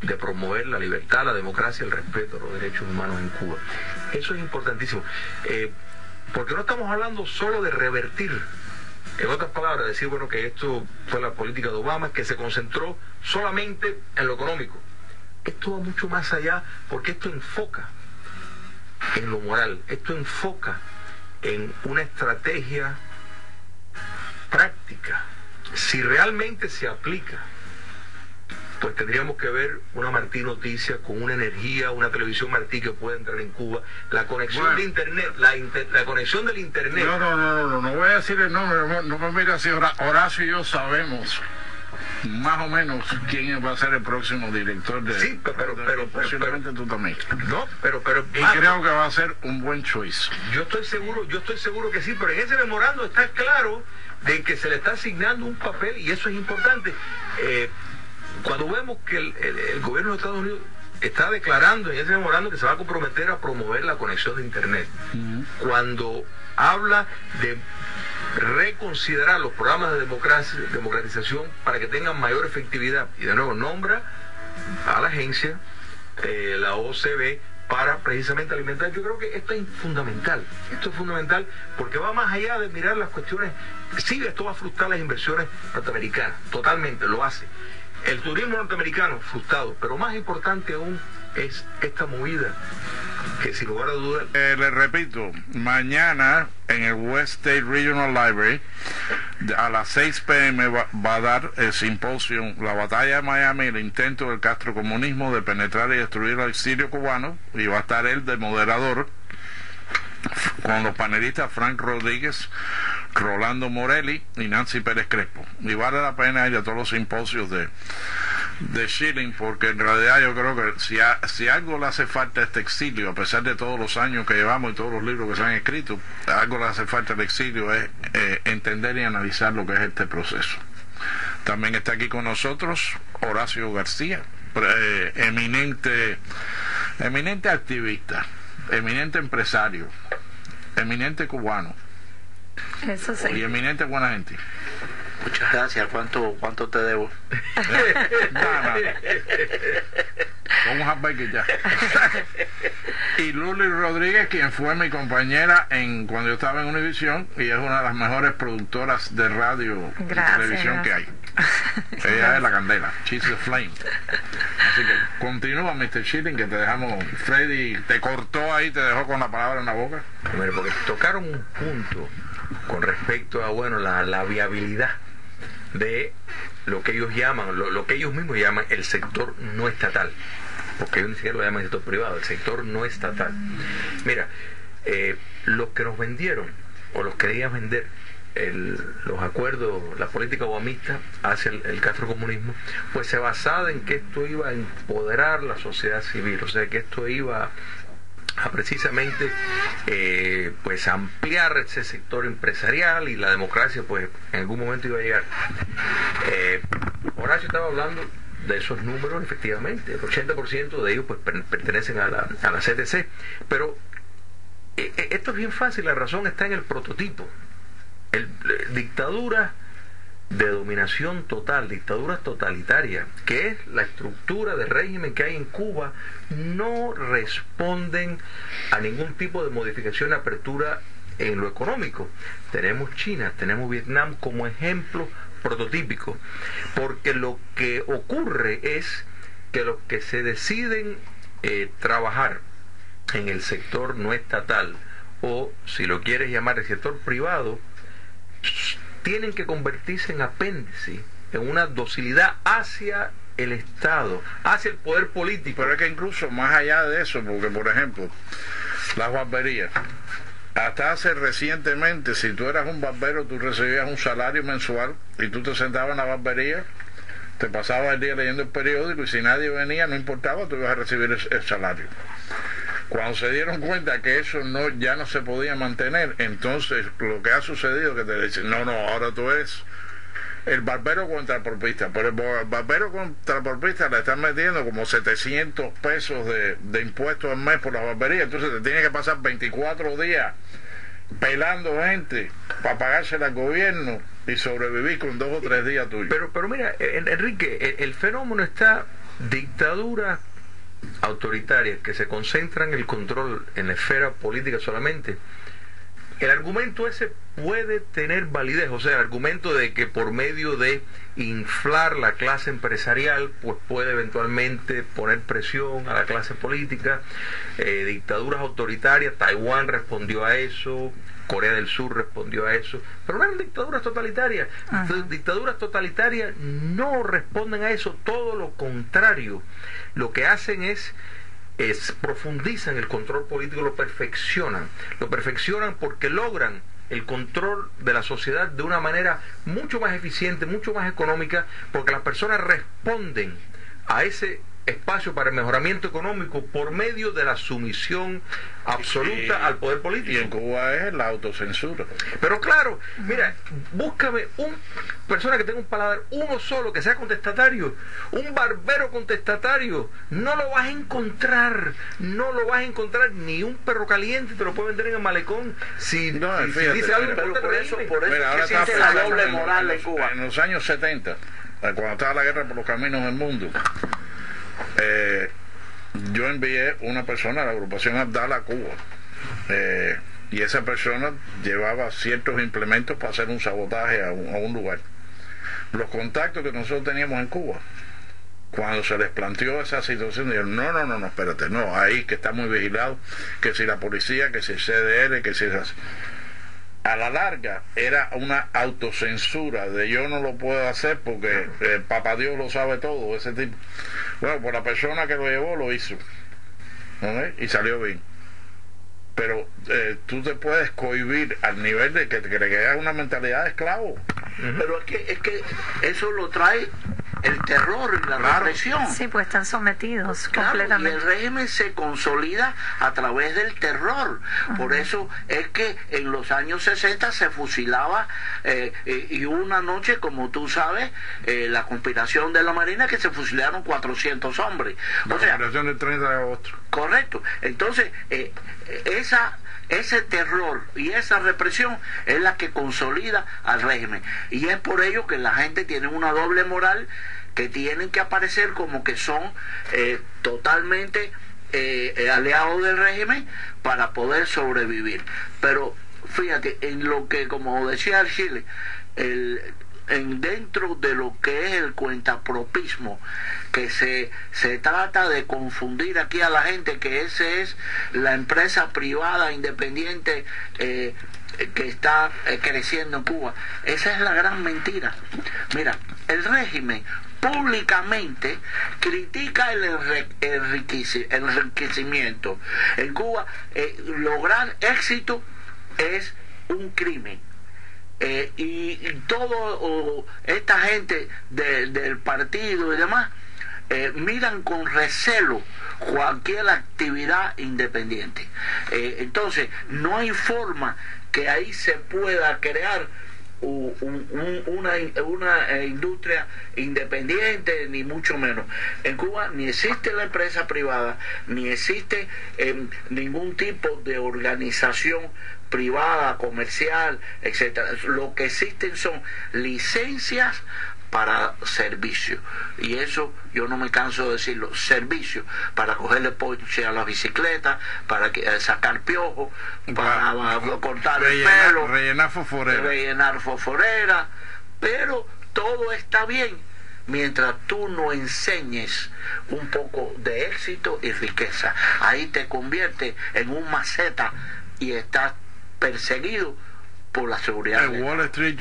Speaker 1: de promover la libertad, la democracia, el respeto a los derechos humanos en Cuba. Eso es importantísimo, porque no estamos hablando solo de revertir, en otras palabras, decir, bueno, que esto fue la política de Obama, que se concentró solamente en lo económico. Esto va mucho más allá, porque esto enfoca en lo moral, esto enfoca en una estrategia práctica. Si realmente se aplica, pues tendríamos que ver una Martí Noticias con una energía, una televisión Martí que pueda entrar en Cuba, la conexión de internet, la conexión del internet.
Speaker 2: No voy a decir el nombre, no me mire así. Horacio y yo sabemos más o menos quién va a ser el próximo director de...
Speaker 1: Sí, pero
Speaker 2: posiblemente tú también.
Speaker 1: No, pero
Speaker 2: y creo que va a ser un buen choice.
Speaker 1: Yo estoy seguro que sí, pero en ese memorando está claro de que se le está asignando un papel, y eso es importante. Cuando vemos que el gobierno de Estados Unidos está declarando en ese memorando que se va a comprometer a promover la conexión de internet, cuando habla de reconsiderar los programas de democratización para que tengan mayor efectividad, y de nuevo nombra a la agencia, la OCB, para precisamente alimentar. Yo creo que esto es fundamental, porque va más allá de mirar las cuestiones. Sí, esto va a frustrar las inversiones norteamericanas, totalmente, lo hace. El turismo norteamericano frustrado, pero más importante aún es esta movida que sin lugar a dudas...
Speaker 2: Le repito, mañana en el West State Regional Library a las 6 p.m. va a dar el simposio La batalla de Miami, el intento del castrocomunismo de penetrar y destruir el exilio cubano, y va a estar él de moderador con los panelistas Frank Rodríguez, Rolando Morelli y Nancy Pérez Crespo. Y vale la pena ir a todos los simposios de Schilling, porque en realidad yo creo que si algo le hace falta a este exilio, a pesar de todos los años que llevamos y todos los libros que se han escrito, algo le hace falta al exilio es entender y analizar lo que es este proceso. También está aquí con nosotros Horacio García, eminente activista, eminente empresario, eminente cubano.
Speaker 4: Eso sí.
Speaker 2: Y eminente buena gente.
Speaker 3: Muchas gracias. ¿Cuánto te debo?
Speaker 2: Nada. Vamos a ver que ya. Y Luli Rodríguez, quien fue mi compañera cuando yo estaba en Univisión, y es una de las mejores productoras de radio y televisión que hay. Ella es la candela. She's the flame. Así que continúa, Mr. Schilling, que te dejamos. Freddy te cortó ahí, te dejó con la palabra en la boca.
Speaker 1: Bueno, porque tocaron un punto con respecto a, bueno, la viabilidad de lo que ellos llaman, lo que ellos mismos llaman el sector no estatal, porque ellos ni siquiera lo llaman sector privado, el sector no estatal. Mira, los que nos vendieron, o los querían vender, los acuerdos, la política obamista hacia el castrocomunismo, pues se basaba en que esto iba a empoderar la sociedad civil, o sea, que esto iba a precisamente pues ampliar ese sector empresarial, y la democracia pues en algún momento iba a llegar. Horacio estaba hablando de esos números, efectivamente, el 80% de ellos pues pertenecen a la CTC, pero esto es bien fácil, la razón está en el prototipo. Dictadura de dominación total, dictaduras totalitarias, que es la estructura de régimen que hay en Cuba, no responden a ningún tipo de modificación, apertura en lo económico. Tenemos China, tenemos Vietnam como ejemplo prototípico, porque lo que ocurre es que los que se deciden trabajar en el sector no estatal, o si lo quieres llamar el sector privado, tienen que convertirse en apéndice, en una docilidad hacia el Estado, hacia el poder político.
Speaker 2: Pero es que incluso más allá de eso, porque por ejemplo, las barberías, hasta hace recientemente, si tú eras un barbero, tú recibías un salario mensual y tú te sentabas en la barbería, te pasabas el día leyendo el periódico, y si nadie venía, no importaba, tú ibas a recibir el salario. Cuando se dieron cuenta que eso ya no se podía mantener, entonces lo que ha sucedido es que te dicen, no, ahora tú eres el barbero contra el porpista, pero el barbero contra el porpista le están metiendo como 700 pesos de impuestos al mes por la barbería, entonces te tiene que pasar 24 días pelando gente para pagársela al gobierno y sobrevivir con 2 o 3 días tuyos.
Speaker 1: Pero mira, Enrique, el fenómeno está Dictaduras autoritarias que se concentran el control en la esfera política solamente, el argumento ese puede tener validez, o sea, el argumento de que por medio de inflar la clase empresarial, pues puede eventualmente poner presión a la clase política. Dictaduras autoritarias, Taiwán respondió a eso, Corea del Sur respondió a eso, pero no eran dictaduras totalitarias. Dictaduras totalitarias no responden a eso, todo lo contrario. Lo que hacen es profundizan el control político, lo perfeccionan porque logran el control de la sociedad de una manera mucho más eficiente, mucho más económica, porque las personas responden a ese espacio para el mejoramiento económico por medio de la sumisión absoluta al poder político.
Speaker 2: Y en Cuba es la autocensura.
Speaker 1: Pero claro, mira, búscame una persona que tenga un paladar, uno solo, que sea contestatario, un barbero contestatario, no lo vas a encontrar, ni un perro caliente te lo puede vender en el malecón si dice algo.
Speaker 3: Pero por eso
Speaker 2: mira, ahora
Speaker 3: existe la doble moral en Cuba.
Speaker 2: En los años 70, cuando estaba la guerra por los caminos del mundo, yo envié una persona a la agrupación Abdala a Cuba, y esa persona llevaba ciertos implementos para hacer un sabotaje a un lugar. Los contactos que nosotros teníamos en Cuba, cuando se les planteó esa situación, dijeron, no, espérate, no, ahí que está muy vigilado, que si la policía, que si el CDR, que si esas. A la larga era una autocensura de yo no lo puedo hacer porque papá Dios lo sabe todo, ese tipo. Bueno, pues la persona que lo llevó lo hizo, ¿no? Y salió bien. Pero tú te puedes cohibir al nivel de que te creas una mentalidad de esclavo.
Speaker 3: Pero es que eso lo trae el terror y la represión.
Speaker 4: Sí, pues están sometidos completamente.
Speaker 3: Y el régimen se consolida a través del terror. Por eso es que en los años 60 se fusilaba, y una noche, como tú sabes, la conspiración de la Marina, que se fusilaron 400 hombres.
Speaker 2: La conspiración del 30 de agosto.
Speaker 3: Correcto. Entonces, ese terror y esa represión es la que consolida al régimen, y es por ello que la gente tiene una doble moral, que tienen que aparecer como que son totalmente aliados del régimen para poder sobrevivir. Pero fíjate, en lo que, como decía el Chile, dentro de lo que es el cuentapropismo, que se trata de confundir aquí a la gente, que ese es la empresa privada independiente que está creciendo en Cuba. Esa es la gran mentira. Mira, el régimen públicamente critica el enriquecimiento. En Cuba, lograr éxito es un crimen. Y todo esta gente del partido y demás miran con recelo cualquier actividad independiente. Entonces no hay forma que ahí se pueda crear una industria independiente, ni mucho menos. En Cuba ni existe la empresa privada, ni existe ningún tipo de organización privada, comercial, etcétera. Lo que existen son licencias para servicio, y eso yo no me canso de decirlo, servicio, para cogerle ponche a la bicicleta, para sacar piojos, para cortar el pelo,
Speaker 2: rellenar
Speaker 3: fosforera, pero todo está bien mientras tú no enseñes un poco de éxito y riqueza. Ahí te conviertes en un maceta y estás perseguido por la seguridad.
Speaker 2: El Wall Street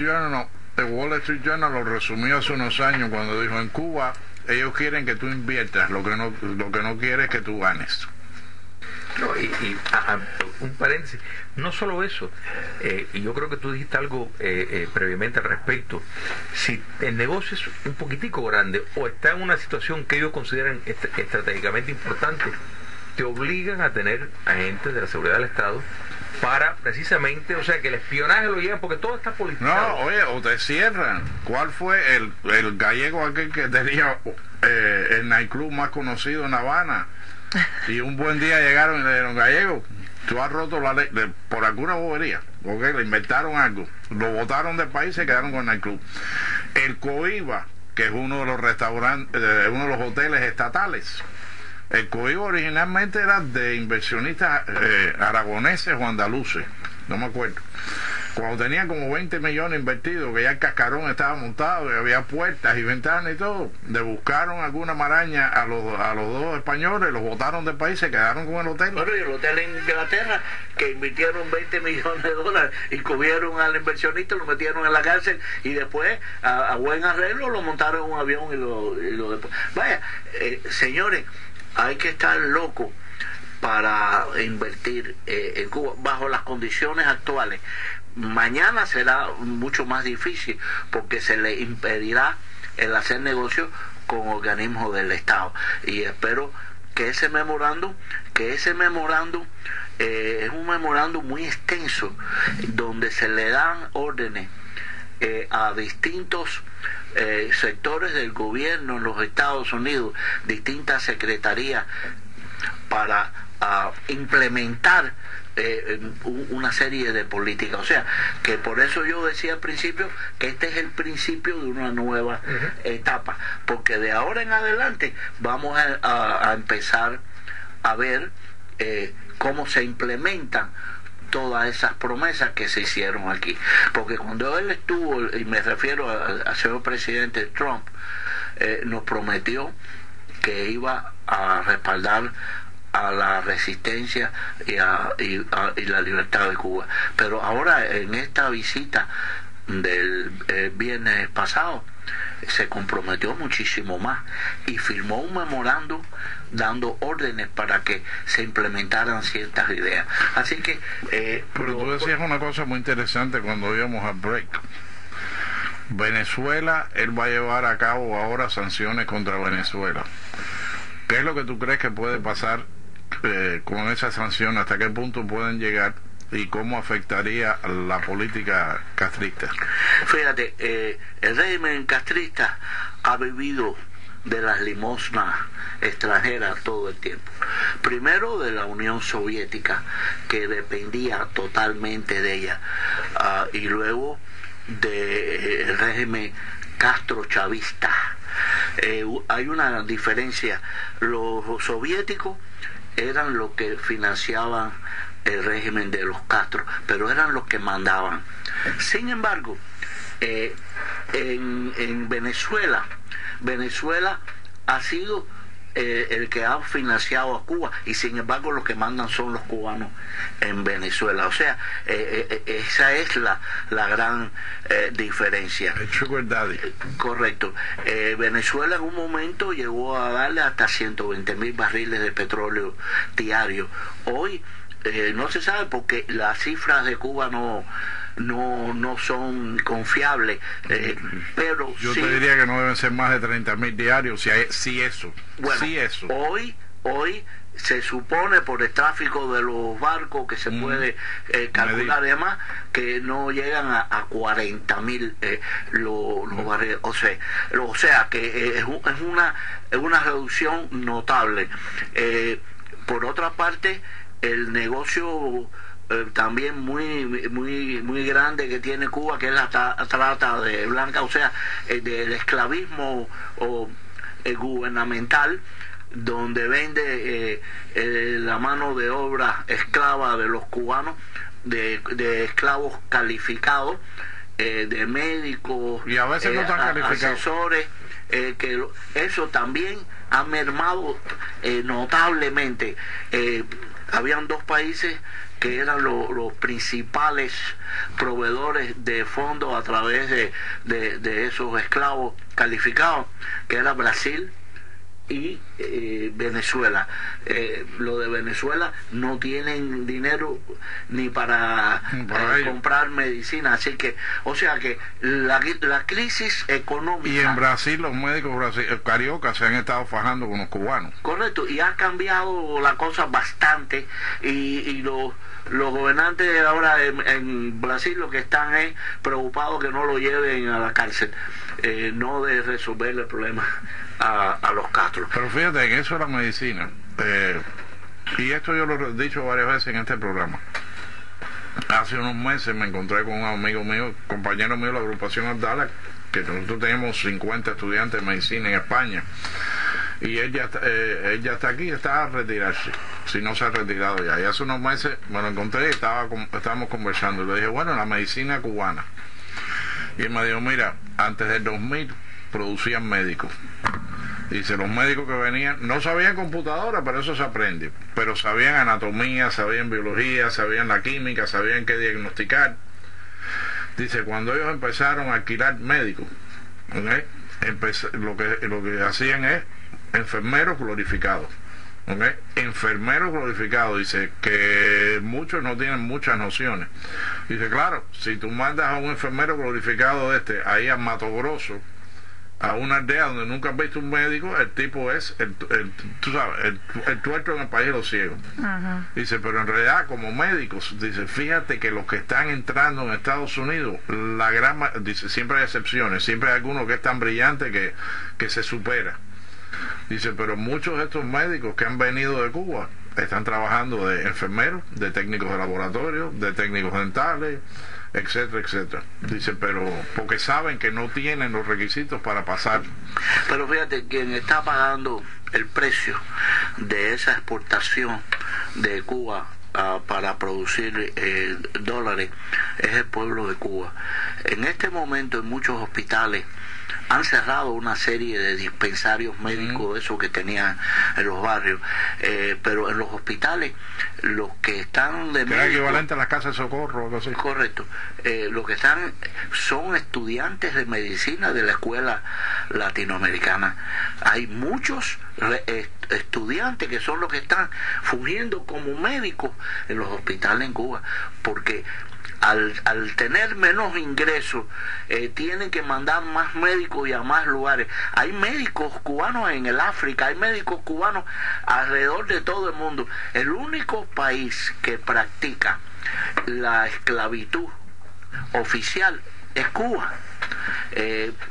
Speaker 2: Journal lo resumió hace unos años cuando dijo: en Cuba ellos quieren que tú inviertas, lo que no quiere es que tú ganes.
Speaker 1: No, un paréntesis, no solo eso, y yo creo que tú dijiste algo previamente al respecto. Si el negocio es un poquitico grande o está en una situación que ellos consideran estratégicamente importante, te obligan a tener agentes de la seguridad del Estado para precisamente, o sea, que el espionaje lo llevan, porque todo está politizado.
Speaker 2: No, oye, o te cierran. ¿Cuál fue el gallego aquel que tenía el nightclub más conocido en La Habana? Y un buen día llegaron y le dijeron: gallego, tú has roto la ley por alguna bobería, ¿ok? Le inventaron algo, lo botaron del país y se quedaron con el nightclub. El Coiba, que es uno de los restaurantes, uno de los hoteles estatales. El Coiba originalmente era de inversionistas aragoneses o andaluces, no me acuerdo. Cuando tenían como 20 millones invertidos, que ya el cascarón estaba montado, y había puertas y ventanas y todo, le buscaron alguna maraña a los dos españoles, los botaron del país, se quedaron con el hotel.
Speaker 3: Bueno, y el hotel en Inglaterra, que invirtieron 20 millones de dólares y cubrieron al inversionista, lo metieron en la cárcel y después, a buen arreglo, lo montaron en un avión y lo después. Vaya, señores, hay que estar loco para invertir en Cuba bajo las condiciones actuales. Mañana será mucho más difícil porque se le impedirá el hacer negocios con organismos del Estado, y espero que ese memorándum es un memorándum muy extenso donde se le dan órdenes a distintos sectores del gobierno en los Estados Unidos, distintas secretarías, para implementar una serie de políticas. O sea, que por eso yo decía al principio que este es el principio de una nueva etapa, porque de ahora en adelante vamos a empezar a ver cómo se implementan todas esas promesas que se hicieron aquí. Porque cuando él estuvo, y me refiero al señor presidente Trump, nos prometió que iba a respaldar a la resistencia y la libertad de Cuba. Pero ahora, en esta visita del viernes pasado, se comprometió muchísimo más y firmó un memorándum dando órdenes para que se implementaran ciertas ideas. Así que
Speaker 2: pero tú decías una cosa muy interesante cuando íbamos al break. Venezuela, él va a llevar a cabo ahora sanciones contra Venezuela. ¿Qué es lo que tú crees que puede pasar con esas sanciones? ¿Hasta qué punto pueden llegar y cómo afectaría la política castrista?
Speaker 3: Fíjate, el régimen castrista ha vivido de las limosnas extranjeras todo el tiempo. Primero de la Unión Soviética, que dependía totalmente de ella, y luego del régimen castrochavista. Hay una diferencia. Los soviéticos eran los que financiaban el régimen de los Castro, pero eran los que mandaban. Sin embargo, en Venezuela ha sido el que ha financiado a Cuba, y sin embargo los que mandan son los cubanos en Venezuela. O sea, esa es la gran diferencia.
Speaker 2: El sugar daddy.
Speaker 3: Correcto. Venezuela en un momento llegó a darle hasta 120,000 barriles de petróleo diario. Hoy no se sabe, porque las cifras de Cuba no son confiables, pero
Speaker 2: yo
Speaker 3: sí,
Speaker 2: te diría que no deben ser más de 30,000 diarios, si eso.
Speaker 3: bueno,
Speaker 2: sí, eso.
Speaker 3: Hoy se supone, por el tráfico de los barcos que se puede calcular y demás, que no llegan a 40,000 los barriles. O sea que es una reducción notable. Por otra parte, el negocio también muy grande que tiene Cuba, que es la trata de blanca, o sea, del esclavismo gubernamental, donde vende la mano de obra esclava de los cubanos, de esclavos calificados, de médicos,
Speaker 2: y a veces no tan calificados,
Speaker 3: asesores, que eso también ha mermado notablemente. Habían dos países que eran los principales proveedores de fondos a través de esos esclavos calificados, que era Brasil y Venezuela. Lo de Venezuela no tienen dinero ni para comprar medicina, así que, o sea que la crisis económica.
Speaker 2: Y en Brasil los médicos cariocas se han estado fajando con los cubanos.
Speaker 3: Correcto, y ha cambiado la cosa bastante, y los gobernantes ahora en Brasil lo que están es preocupados que no lo lleven a la cárcel, no de resolver el problema a los Castro.
Speaker 2: Pero fíjate, en eso de la medicina, y esto yo lo he dicho varias veces en este programa. Hace unos meses me encontré con un amigo mío, compañero mío de la agrupación Abdala, que nosotros tenemos 50 estudiantes de medicina en España, y ella está aquí, está a retirarse, si no se ha retirado ya. Y hace unos meses me lo encontré y estábamos conversando, le dije, bueno, la medicina cubana. Y él me dijo, mira, antes del 2000 producían médicos. Dice, los médicos que venían, no sabían computadora, pero eso se aprende, pero sabían anatomía, sabían biología, sabían la química, sabían qué diagnosticar. Dice, cuando ellos empezaron a alquilar médicos, ¿okay? Lo que hacían es enfermeros glorificados. ¿Okay? Enfermeros glorificados, dice que muchos no tienen muchas nociones. Dice, claro, si tú mandas a un enfermero glorificado ahí a Mato Grosso, a una aldea donde nunca has visto un médico, el tipo es tú sabes, el tuerto en el país de los ciegos. Dice, pero en realidad como médicos, dice, fíjate que los que están entrando en Estados Unidos, dice, siempre hay excepciones, siempre hay alguno que es tan brillante que se supera. Dice, pero muchos de estos médicos que han venido de Cuba están trabajando de enfermeros, de técnicos de laboratorio, de técnicos dentales, etcétera, etcétera. Dice, pero porque saben que no tienen los requisitos para pasar.
Speaker 3: Pero fíjate, quien está pagando el precio de esa exportación de Cuba para producir dólares es el pueblo de Cuba. En este momento en muchos hospitales han cerrado una serie de dispensarios médicos, esos que tenían en los barrios, pero en los hospitales los que están de
Speaker 2: médicos, equivalente a las casas de socorro, algo así.
Speaker 3: Correcto, los que están son estudiantes de medicina de la escuela latinoamericana. Hay muchos estudiantes que son los que están fungiendo como médicos en los hospitales en Cuba, porque al tener menos ingresos, tienen que mandar más médicos y a más lugares. Hay médicos cubanos en el África, hay médicos cubanos alrededor de todo el mundo. El único país que practica la esclavitud oficial es Cuba.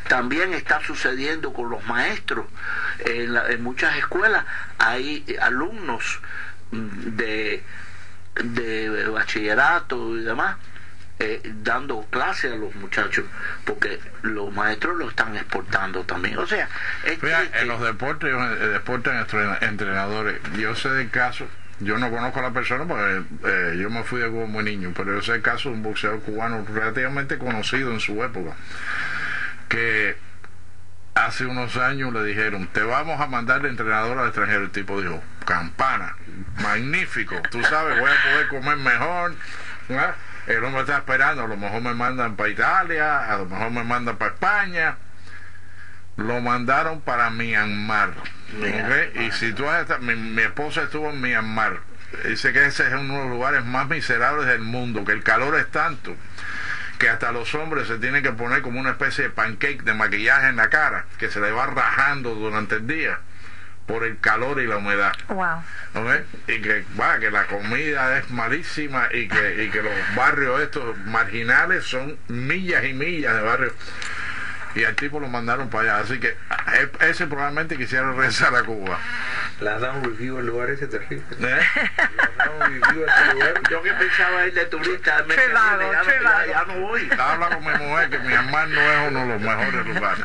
Speaker 3: También está sucediendo con los maestros. En muchas escuelas hay alumnos de bachillerato y demás dando clases a los muchachos, porque los maestros lo están exportando también. O sea,
Speaker 2: en los deportes entrenadores, yo sé del caso, yo no conozco a la persona porque yo me fui de Cuba muy niño, pero yo sé el caso de un boxeador cubano relativamente conocido en su época, que hace unos años le dijeron, te vamos a mandar de entrenador al extranjero. El tipo dijo, campana, magnífico, tú sabes, voy a poder comer mejor, ¿no? El hombre está esperando, a lo mejor me mandan para Italia, a lo mejor me mandan para España. Lo mandaron para Myanmar, ¿okay? Y si tú mi esposa estuvo en Myanmar, dice que ese es uno de los lugares más miserables del mundo, que el calor es tanto que hasta los hombres se tienen que poner como una especie de pancake de maquillaje en la cara, que se le va rajando durante el día por el calor y la humedad.
Speaker 4: Wow.
Speaker 2: ¿Okay? Y que la comida es malísima y que los barrios estos marginales son millas y millas de barrios. Y al tipo lo mandaron para allá, así que ese probablemente quisiera regresar a Cuba.
Speaker 1: Le has dado un review al lugar ese terrible.
Speaker 2: Le has dado un review a ese lugar.
Speaker 3: Yo que pensaba ir de turista, ya no voy.
Speaker 2: Habla con mi mujer que Myanmar no es uno de los mejores lugares.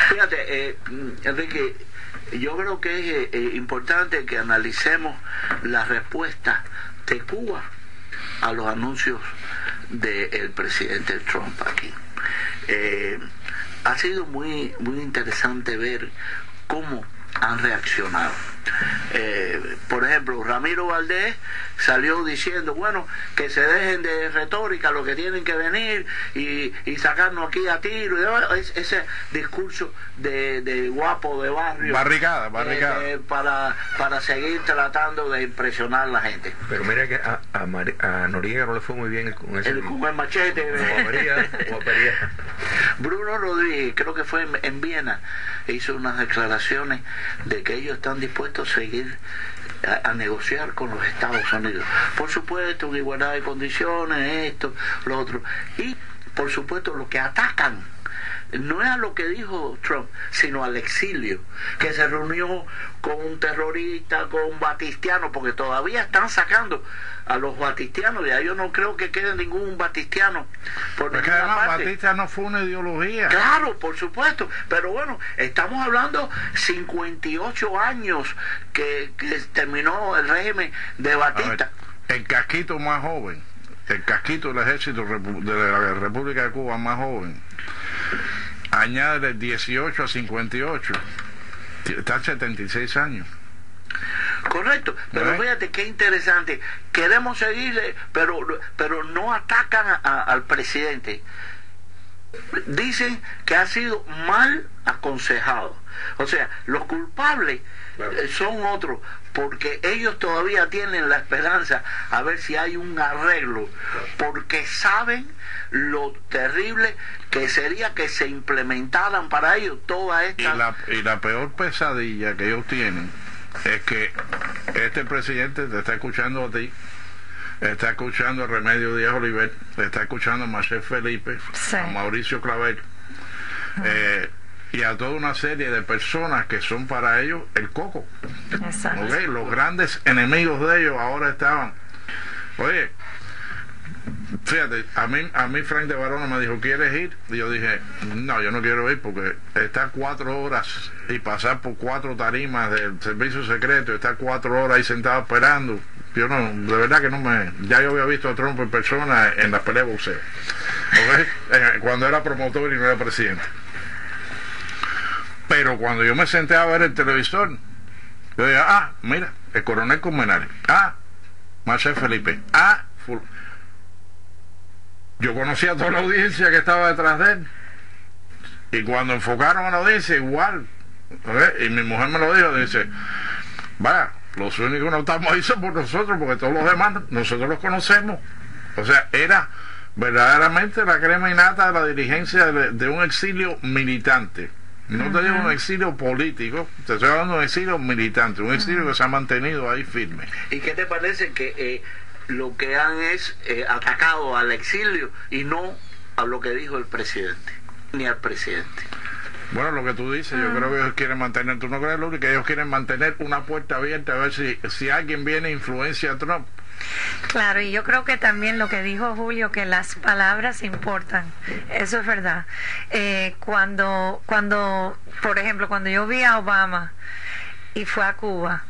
Speaker 3: Fíjate, Enrique, yo creo que es importante que analicemos la respuesta de Cuba a los anuncios del presidente Trump aquí. Ha sido muy interesante ver cómo han reaccionado. Por ejemplo, Ramiro Valdés salió diciendo, bueno, que se dejen de retórica, lo que tienen que venir y sacarnos aquí a tiro. Ese discurso de guapo de barrio,
Speaker 2: barricada.
Speaker 3: Para seguir tratando de impresionar a la gente.
Speaker 1: Pero mira que a Noriega no le fue muy bien con ese
Speaker 3: con el machete. Bruno Rodríguez, creo que fue en Viena, hizo unas declaraciones de que ellos están dispuestos a seguir a negociar con los Estados Unidos. Por supuesto, en igualdad de condiciones, esto, lo otro. Y, por supuesto, los que atacan no es a lo que dijo Trump, sino al exilio, que se reunió con un terrorista, con un batistiano, porque todavía están sacando a los batistianos, ya yo no creo que quede ningún batistiano por
Speaker 2: porque
Speaker 3: ninguna
Speaker 2: además
Speaker 3: parte.
Speaker 2: Batista no fue una ideología.
Speaker 3: Claro, por supuesto, pero bueno, estamos hablando 58 años que terminó el régimen de Batista.
Speaker 2: A ver, el casquito más joven, el casquito del ejército de la República de Cuba más joven, añade de 18 a 58, está 76 años.
Speaker 3: Correcto, pero fíjate qué interesante, queremos seguirle, pero no atacan al presidente. Dicen que ha sido mal aconsejado. O sea, los culpables son otros, porque ellos todavía tienen la esperanza a ver si hay un arreglo, porque saben lo terrible que sería que se implementaran para ellos toda esta...
Speaker 2: Y la peor pesadilla que ellos tienen es que este presidente te está escuchando a ti, está escuchando a Remedios Díaz Oliver, está escuchando a Marcel Felipe,
Speaker 4: sí,
Speaker 2: a Mauricio Clavel, y a toda una serie de personas que son para ellos el coco.
Speaker 4: exacto.
Speaker 2: ¿Okay? Los grandes enemigos de ellos ahora estaban. Oye, fíjate, a mí Frank de Barona me dijo, ¿quieres ir? Y yo dije, no, yo no quiero ir, porque estar 4 horas y pasar por 4 tarimas del servicio secreto, estar 4 horas ahí sentado esperando, yo no, de verdad que no me... Ya yo había visto a Trump en persona en las peleas de boxeo, ¿okay? Cuando era promotor y no era presidente. Pero cuando yo me senté a ver el televisor, yo dije, mira, el coronel Colmenares, Marcel Felipe, yo conocía a toda la audiencia que estaba detrás de él, y cuando enfocaron a la audiencia igual, y mi mujer me lo dijo, dice, vaya, los únicos que no estamos ahí son por nosotros, porque todos los demás nosotros los conocemos. O sea, era verdaderamente la crema innata de la dirigencia de un exilio militante. No te digo un exilio político, te estoy hablando de un exilio militante, un exilio que se ha mantenido ahí firme.
Speaker 3: ¿Y qué te parece que lo que han es atacado al exilio y no a lo que dijo el presidente, ni al presidente?
Speaker 2: Bueno, lo que tú dices, yo creo que ellos quieren mantener, tú no crees, Luli, que ellos quieren mantener una puerta abierta a ver si alguien viene e influencia a Trump.
Speaker 4: Claro, y yo creo que también lo que dijo Julio, que las palabras importan, eso es verdad. Cuando, por ejemplo, cuando yo vi a Obama y fue a Cuba,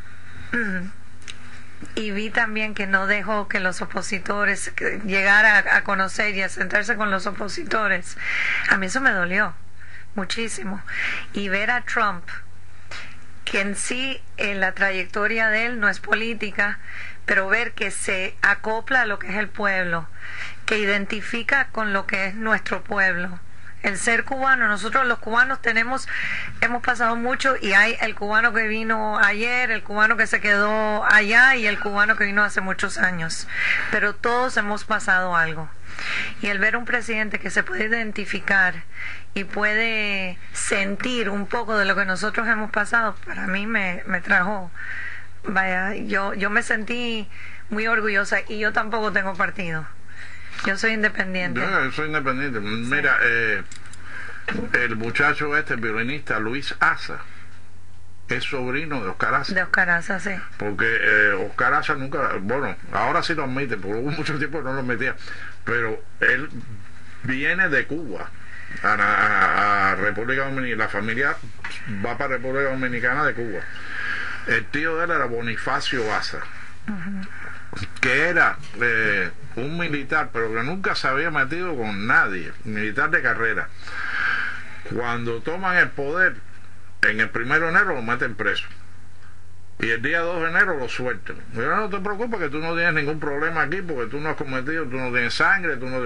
Speaker 4: y vi también que no dejó que los opositores llegaran a conocer y a sentarse con los opositores, a mí eso me dolió muchísimo. Y ver a Trump, que en sí la trayectoria de él no es política, pero ver que se acopla a lo que es el pueblo, que identifica con lo que es nuestro pueblo, el ser cubano. Nosotros los cubanos hemos pasado mucho, y hay el cubano que vino ayer, el cubano que se quedó allá y el cubano que vino hace muchos años, pero todos hemos pasado algo. Y el ver un presidente que se puede identificar y puede sentir un poco de lo que nosotros hemos pasado, para mí me trajo, vaya, yo me sentí muy orgullosa. Y yo tampoco tengo partido, yo soy independiente.
Speaker 2: Yo soy independiente. Sí. Mira, el muchacho el violinista Luis Asa es sobrino de Oscar Asa.
Speaker 4: De Oscar Asa, sí.
Speaker 2: Porque Oscar Asa nunca, bueno, ahora sí lo admite, porque hubo mucho tiempo que no lo admitía, pero él viene de Cuba a República Dominicana, la familia va para República Dominicana de Cuba. El tío de él era Bonifacio Asa, que era un militar, pero que nunca se había metido con nadie, militar de carrera. Cuando toman el poder, en el 1 de enero lo meten preso, y el día 2 de enero lo sueltan. Pero no te preocupes, que tú no tienes ningún problema aquí, porque tú no has cometido, tú no tienes sangre, tú no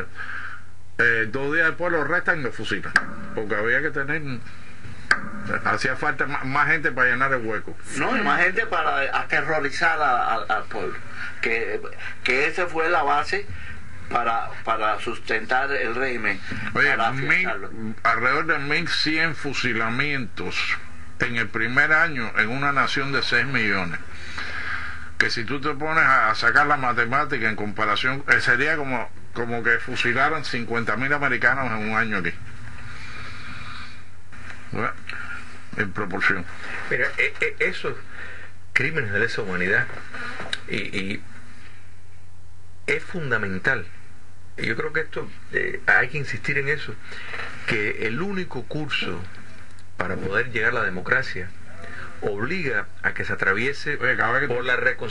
Speaker 2: 2 días después lo arrestan y lo fusilan, porque había que tener, hacía falta más gente para llenar el hueco.
Speaker 3: No, y más gente para aterrorizar al pueblo, que esa fue la base para sustentar el régimen.
Speaker 2: Oye, alrededor de 1.100 fusilamientos en el primer año en una nación de 6 millones. Que si tú te pones a sacar la matemática en comparación, sería como que fusilaran 50.000 americanos en un año aquí. Bueno, en proporción.
Speaker 1: Mira, esos crímenes de lesa humanidad y es fundamental. Y yo creo que esto hay que insistir en eso, que el único curso para poder llegar a la democracia obliga a que se atraviese
Speaker 2: Oye, cada vez que
Speaker 1: por la reconsideración